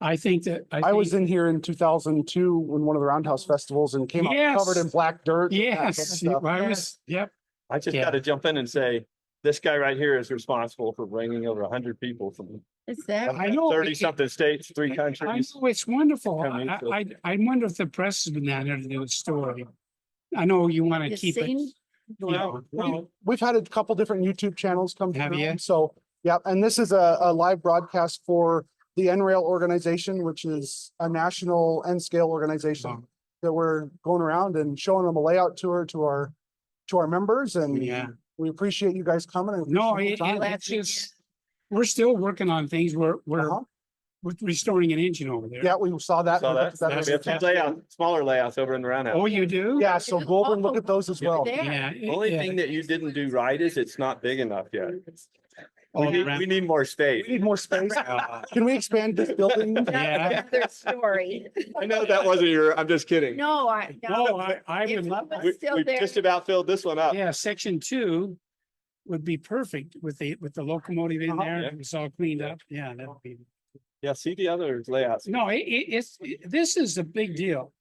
I think that I was in here in 2002 when one of the Roundhouse festivals and came Yes. out covered in black dirt. and that kind of Yes, stuff. I was, yep. I just Yeah. got to jump in and say, this guy right here is responsible for bringing over 100 people from Is that? I know. 30 something states, 3 I countries. know, it's wonderful. Coming, so- I wonder if the press has been down there to do a story. I know you want to You keep seen? it. Well, We've had a couple different YouTube channels come Have through. you? So, yeah, and this is a live broadcast for the NRail organization, which is a national N scale organization Oh. that we're going around and showing them a layout tour to our members, and Yeah. we appreciate you guys coming. And No, appreciate your time. it's just, we're still working on things. We're Uh-huh. restoring an engine over there. Yeah, we saw that. So that's, That was we have 2 smaller layouts over in the roundhouse. Oh, you do? Yeah, so go over and look at those as well. There. Yeah. Only yeah. thing that you didn't do right is it's not big enough yet. Oh, We need more space. We need more space. Can we expand this building? Yeah. Another story. I know that wasn't I'm just kidding. No, No, I If would it love, was We still there. just about filled this one up. yeah, section 2 would be perfect with the locomotive in Uh-huh. there. Yeah. It's all cleaned up. Yeah, that would be. Yeah, see the other layouts. No, this is a big deal.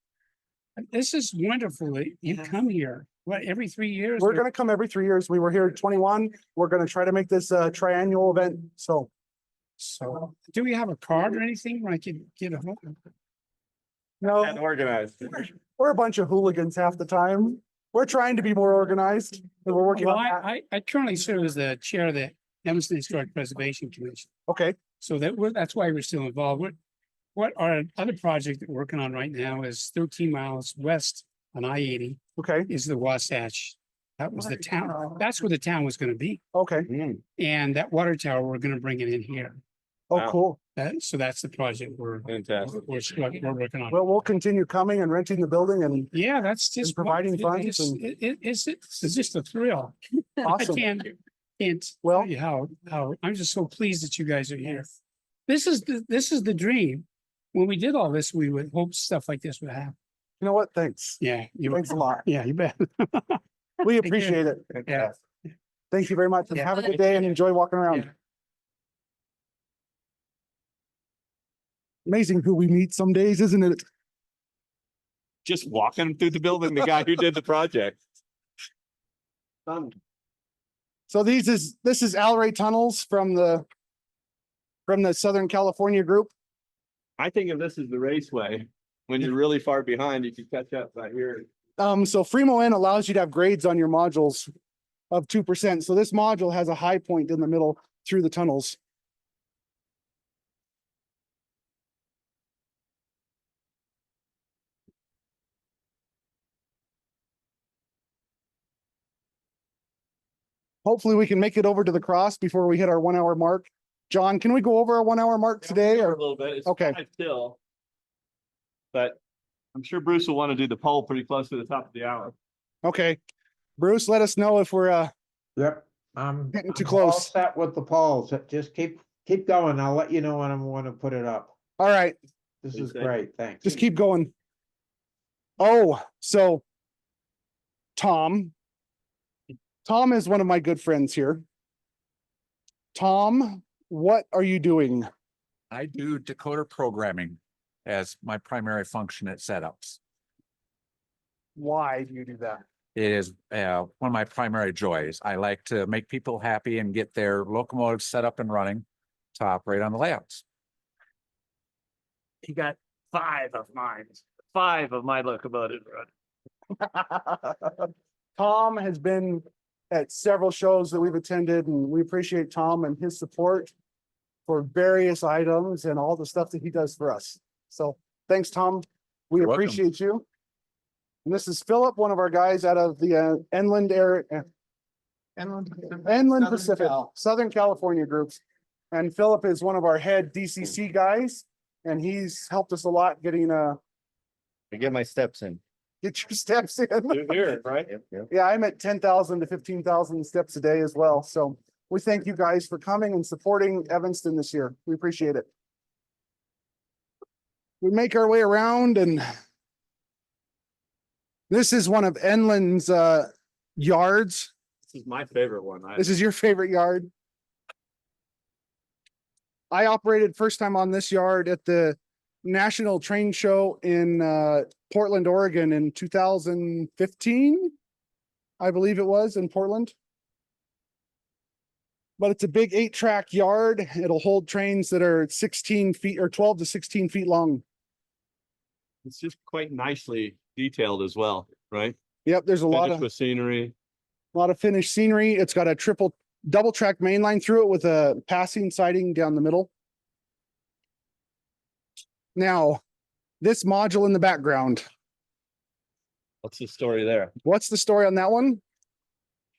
This is wonderful. That You come here, what, every 3 years? We're gonna come every 3 years. We were here at 21. We're gonna try to make this a triannual event, so. So, do we have a card or anything where I can get a hold? No, And organized. we're a bunch of hooligans half the time. We're trying to be more organized and we're working Well, on that. I currently serve as the chair of the Evanston Historic Preservation Commission. Okay, So that's why we're still involved. What our other project that we're working on right now is 13 miles west on I-80 okay, is the Wasatch. That was the town. That's where the town was gonna be. okay. And that water tower, we're gonna bring it in here. Oh, Wow. cool. So that's the project we're Fantastic. working on. Well, we'll continue coming and renting the building and Yeah, that's just. providing funds and- It's just a thrill. I awesome. can't Well- tell you how, I'm just so pleased that you guys are here. This is the dream. When we did all this, we would hope stuff like this would happen. You know what? Thanks. Yeah. Thanks a lot. Yeah, you bet. We appreciate it. Yeah. Thank you very much. Yeah. Have a good day and enjoy walking around. Yeah. Amazing who we meet some days, isn't it? Just walking through the building, the guy who did the project. So this is Alray Tunnels from the Southern California group. I think of this as the raceway. When you're really far behind, you can catch up right here. So Free-MoN allows you to have grades on your modules of 2%. So this module has a high point in the middle through the tunnels. Hopefully we can make it over to the cross before we hit our 1 hour mark. John, can we go over our 1 hour mark today A or? little bit. It's Okay. 5 till. But I'm sure Bruce will want to do the poll pretty close to the top of the hour. Okay. Bruce, let us know if we're, Yep. getting too I'm all close. set with the polls. Just keep going. I'll let you know when I want to put it up. All right. This Please is say. great. Thanks. Just keep going. Oh, so Tom is one of my good friends here. Tom, what are you doing? I do decoder programming as my primary function at setups. Why do you do that? It is one of my primary joys. I like to make people happy and get their locomotives set up and running to operate on the layouts. He got 5 of mine. 5 of my locomotives run. Tom has been at several shows that we've attended, and we appreciate Tom and his support for various items and all the stuff that he does for us. So thanks, Tom. We You're welcome. appreciate you. And this is Philip, one of our guys out of the Inland area, Inland Pacific, Southern California groups. And Philip is one of our head DCC guys, and he's helped us a lot getting I get my steps in. get your steps in. You're here, right? Yeah, I'm at 10,000 to 15,000 steps a day as well. So we thank you guys for coming and supporting Evanston this year. We appreciate it. We make our way around, and this is one of Enland's yards. This is my favorite one. This is your favorite yard. I operated first time on this yard at the National Train Show in Portland, Oregon in 2015. I believe it was in Portland. But it's a big 8-track yard. It'll hold trains that are 16 feet or 12 to 16 feet long. It's just quite nicely detailed as well, right? Yep, there's a lot Finished of with scenery. finished scenery. It's got a double track main line through it with a passing siding down the middle. Now, this module in the background, What's the story there? what's the story on that one?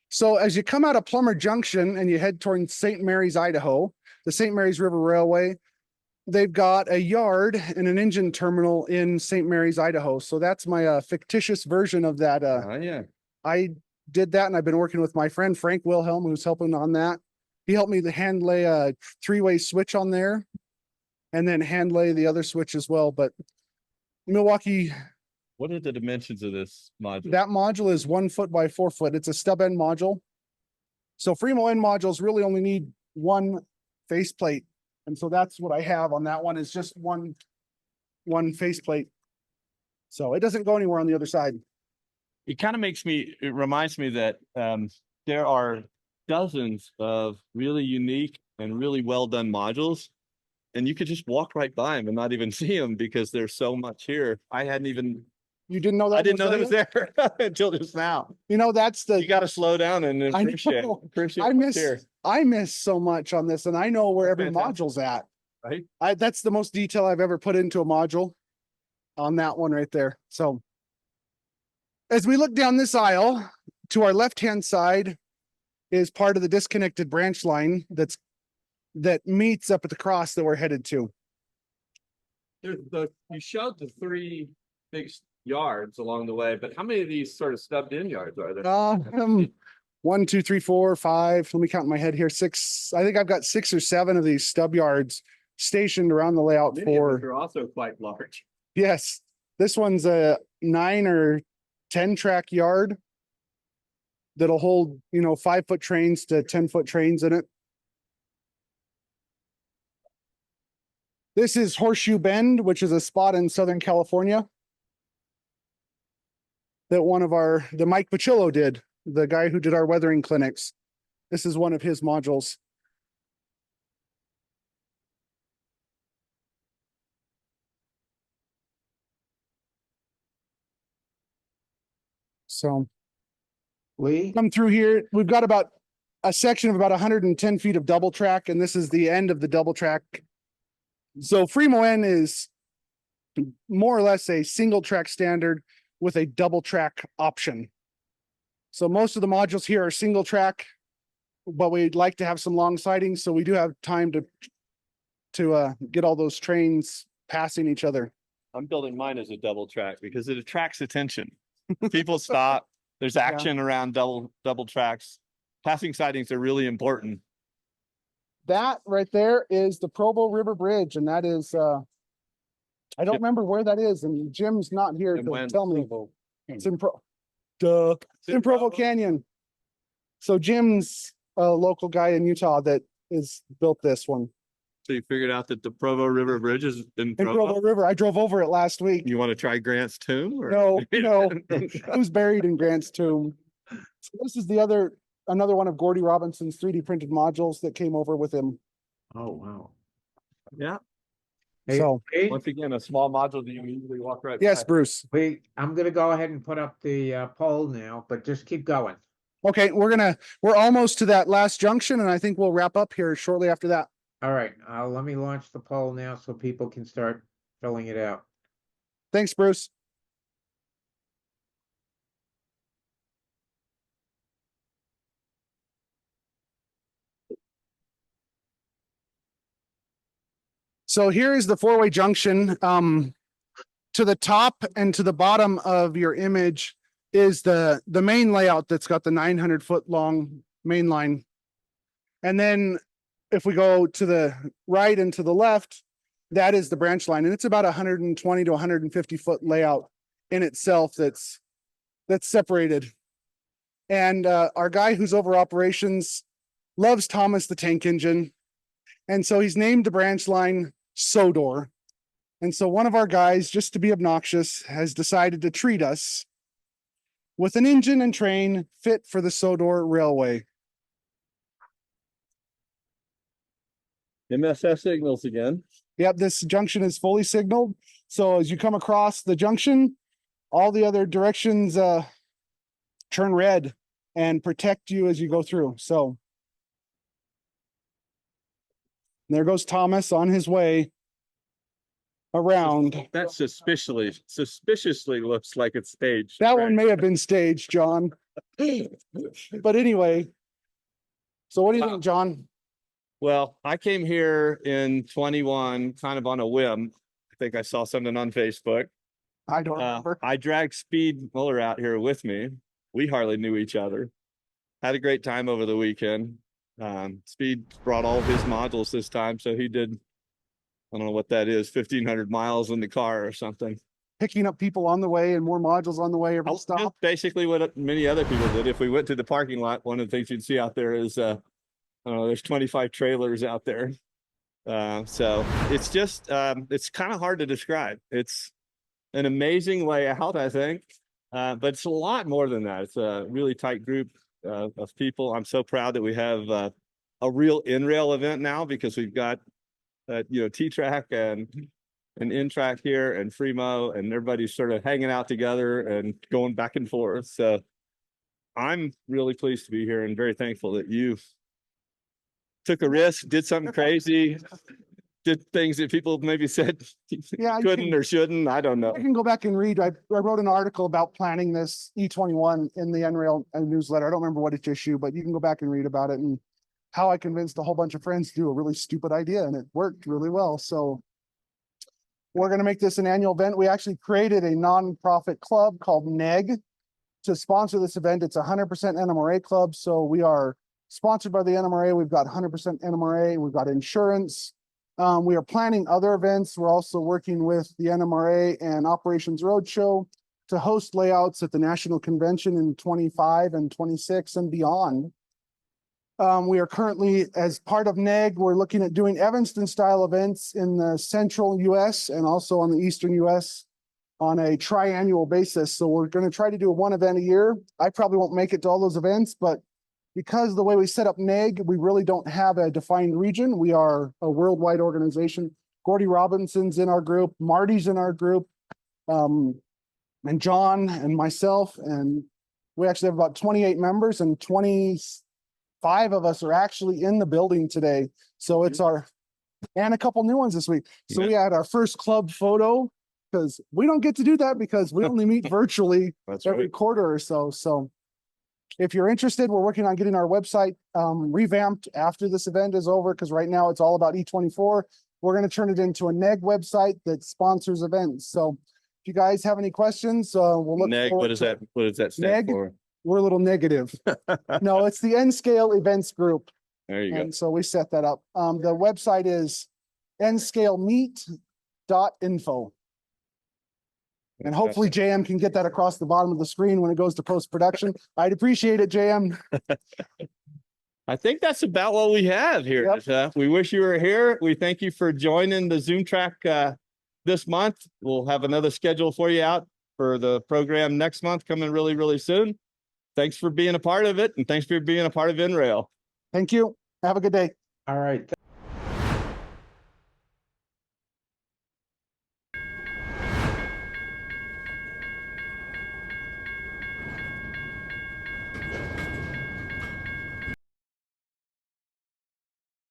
So as you come out of Plummer Junction and you head towards St. Mary's, Idaho, the St. Mary's River Railway, they've got a yard and an engine terminal in St. Mary's, Idaho. So that's my fictitious version of that. Yeah. I did that, and I've been working with my friend Frank Wilhelm, who's helping on that. He helped me to hand lay a 3-way switch on there and then hand lay the other switch as well. But Milwaukee, What are the dimensions of this module? that module is 1 foot by 4 foot. It's a stub end module. So Free-MoN modules really only need one faceplate And so that's what I have on that one is just one faceplate. So it doesn't go anywhere on the other side. It kind of it reminds me that there are dozens of really unique and really well done modules. And you could just walk right by them and not even see them because there's so much here. You didn't know that? I didn't know that was there until just now. You know, you got to slow down and appreciate what's here. I miss so much on this, and I know where every Fantastic. module's at. Right? That's the most detail I've ever put into a module on that one right there. So as we look down this aisle, to our left-hand side is part of the disconnected branch line that meets up at the cross that we're headed to. You showed the 3 big yards along the way, but how many of these sort of stubbed in yards are there? 1, 2, 3, 4, 5. Let me count in my head here. 6. I think I've got 6 or 7 of these stub yards stationed around the layout They're also quite large. Yes, this one's a 9 or 10 track yard that'll hold, 5-foot trains to 10-foot trains in it. This is Horseshoe Bend, which is a spot in Southern California that the Mike Pacillo did, the guy who did our weathering clinics. This is one of his modules. So Lee, come through here. We've got about a section of about 110 feet of double track, and this is the end of the double track. So Free-MoN is more or less a single track standard with a double track option. So most of the modules here are single track, but we'd like to have some long sidings, so we do have time to get all those trains passing each other. I'm building mine as a double track because it attracts attention. People stop. There's action around double tracks. Passing sidings are really important. That right there is the Provo River Bridge, and that is I don't remember where that is, and Jim's not here to tell me. It's in Provo Canyon. So Jim's a local guy in Utah that is built this one. So you figured out that the Provo River Bridge is in Provo River. I drove over it last week. You want to try Grant's tomb? Or? No, who's buried in Grant's tomb. So this is another one of Gordy Robinson's 3D printed modules that came over with him. Oh, wow. Yeah. So once again, a small module that you usually walk right yes, by. Bruce. I'm gonna go ahead and put up the poll now, but just keep going. Okay, we're almost to that last junction, and I think we'll wrap up here shortly after that. All right, let me launch the poll now so people can start filling it out. Thanks, Bruce. So here is the 4-way junction. To the top and to the bottom of your image is the main layout that's got the 900-foot long main line. And then if we go to the right and to the left, that is the branch line. And it's about 120 to 150 foot layout in itself that's separated. And our guy who's over operations loves Thomas the tank engine. And so he's named the branch line Sodor. And so one of our guys, just to be obnoxious, has decided to treat us with an engine and train fit for the Sodor Railway. MSS signals again. Yep, this junction is fully signaled. So as you come across the junction, all the other directions turn red and protect you as you go through. So there goes Thomas on his way around. That suspiciously looks like it's staged. That one may have been staged, John. But anyway, so what do you think, John? Well, I came here in 21 kind of on a whim. I think I saw something on Facebook. I don't remember. I dragged Speed Muller out here with me. We hardly knew each other. Had a great time over the weekend. Speed brought all of his modules this time, so he did, I don't know what that is, 1,500 miles in the car or something. Picking up people on the way and more modules on the way every stop. Just basically what many other people did. If we went to the parking lot, one of the things you'd see out there is, I don't know, there's 25 trailers out there. So it's just, it's kind of hard to describe. It's an amazing layout, I think. But it's a lot more than that. It's a really tight group of people. I'm so proud that we have a real in-rail event now, because we've got, T-Trak and NTrak here and Free-MoN, and everybody's sort of hanging out together and going back and forth. So I'm really pleased to be here and very thankful that you took a risk, did something crazy, did things that people maybe said couldn't or shouldn't. I don't know. I can go back and read. I wrote an article about planning this E21 in the NRail newsletter. I don't remember what it's issue, but you can go back and read about it and how I convinced a whole bunch of friends to do a really stupid idea, and it worked really well. So we're going to make this an annual event. We actually created a nonprofit club called NEG to sponsor this event. It's 100% NMRA club. So we are sponsored by the NMRA. We've got 100% NMRA. We've got insurance. We are planning other events. We're also working with the NMRA and Operations Roadshow to host layouts at the National Convention in 25 and 26 and beyond. We are currently, as part of NEG, we're looking at doing Evanston style events in the central US and also on the eastern US on a triannual basis. So we're going to try to do one event a year. I probably won't make it to all those events, but because the way we set up NEG, we really don't have a defined region. We are a worldwide organization. Gordy Robinson's in our group, Marty's in our group, and John and myself, and we actually have about 28 members, and 25 of us are actually in the building today. So it's and a couple new ones this week. So we had our first club photo, because we don't get to do that because we only meet virtually every quarter or so. So if you're interested, we're working on getting our website revamped after this event is over, because right now it's all about E24. We're going to turn it into a NEG website that sponsors events. So if you guys have any questions, we'll look NEG, what does that stand NEG, for? We're a little negative. No, it's the N-Scale Events Group. There you go. And so we set that up. The website is nscalemeet.info. And hopefully JM can get that across the bottom of the screen when it goes to post-production. I'd appreciate it, JM. I think that's about what we have here. Yep. We wish you were here. We thank you for joining the ZoomTrak this month. We'll have another schedule for you out for the program next month, coming really, really soon. Thanks for being a part of it, and thanks for being a part of NRail. Thank you. Have a good day. All right.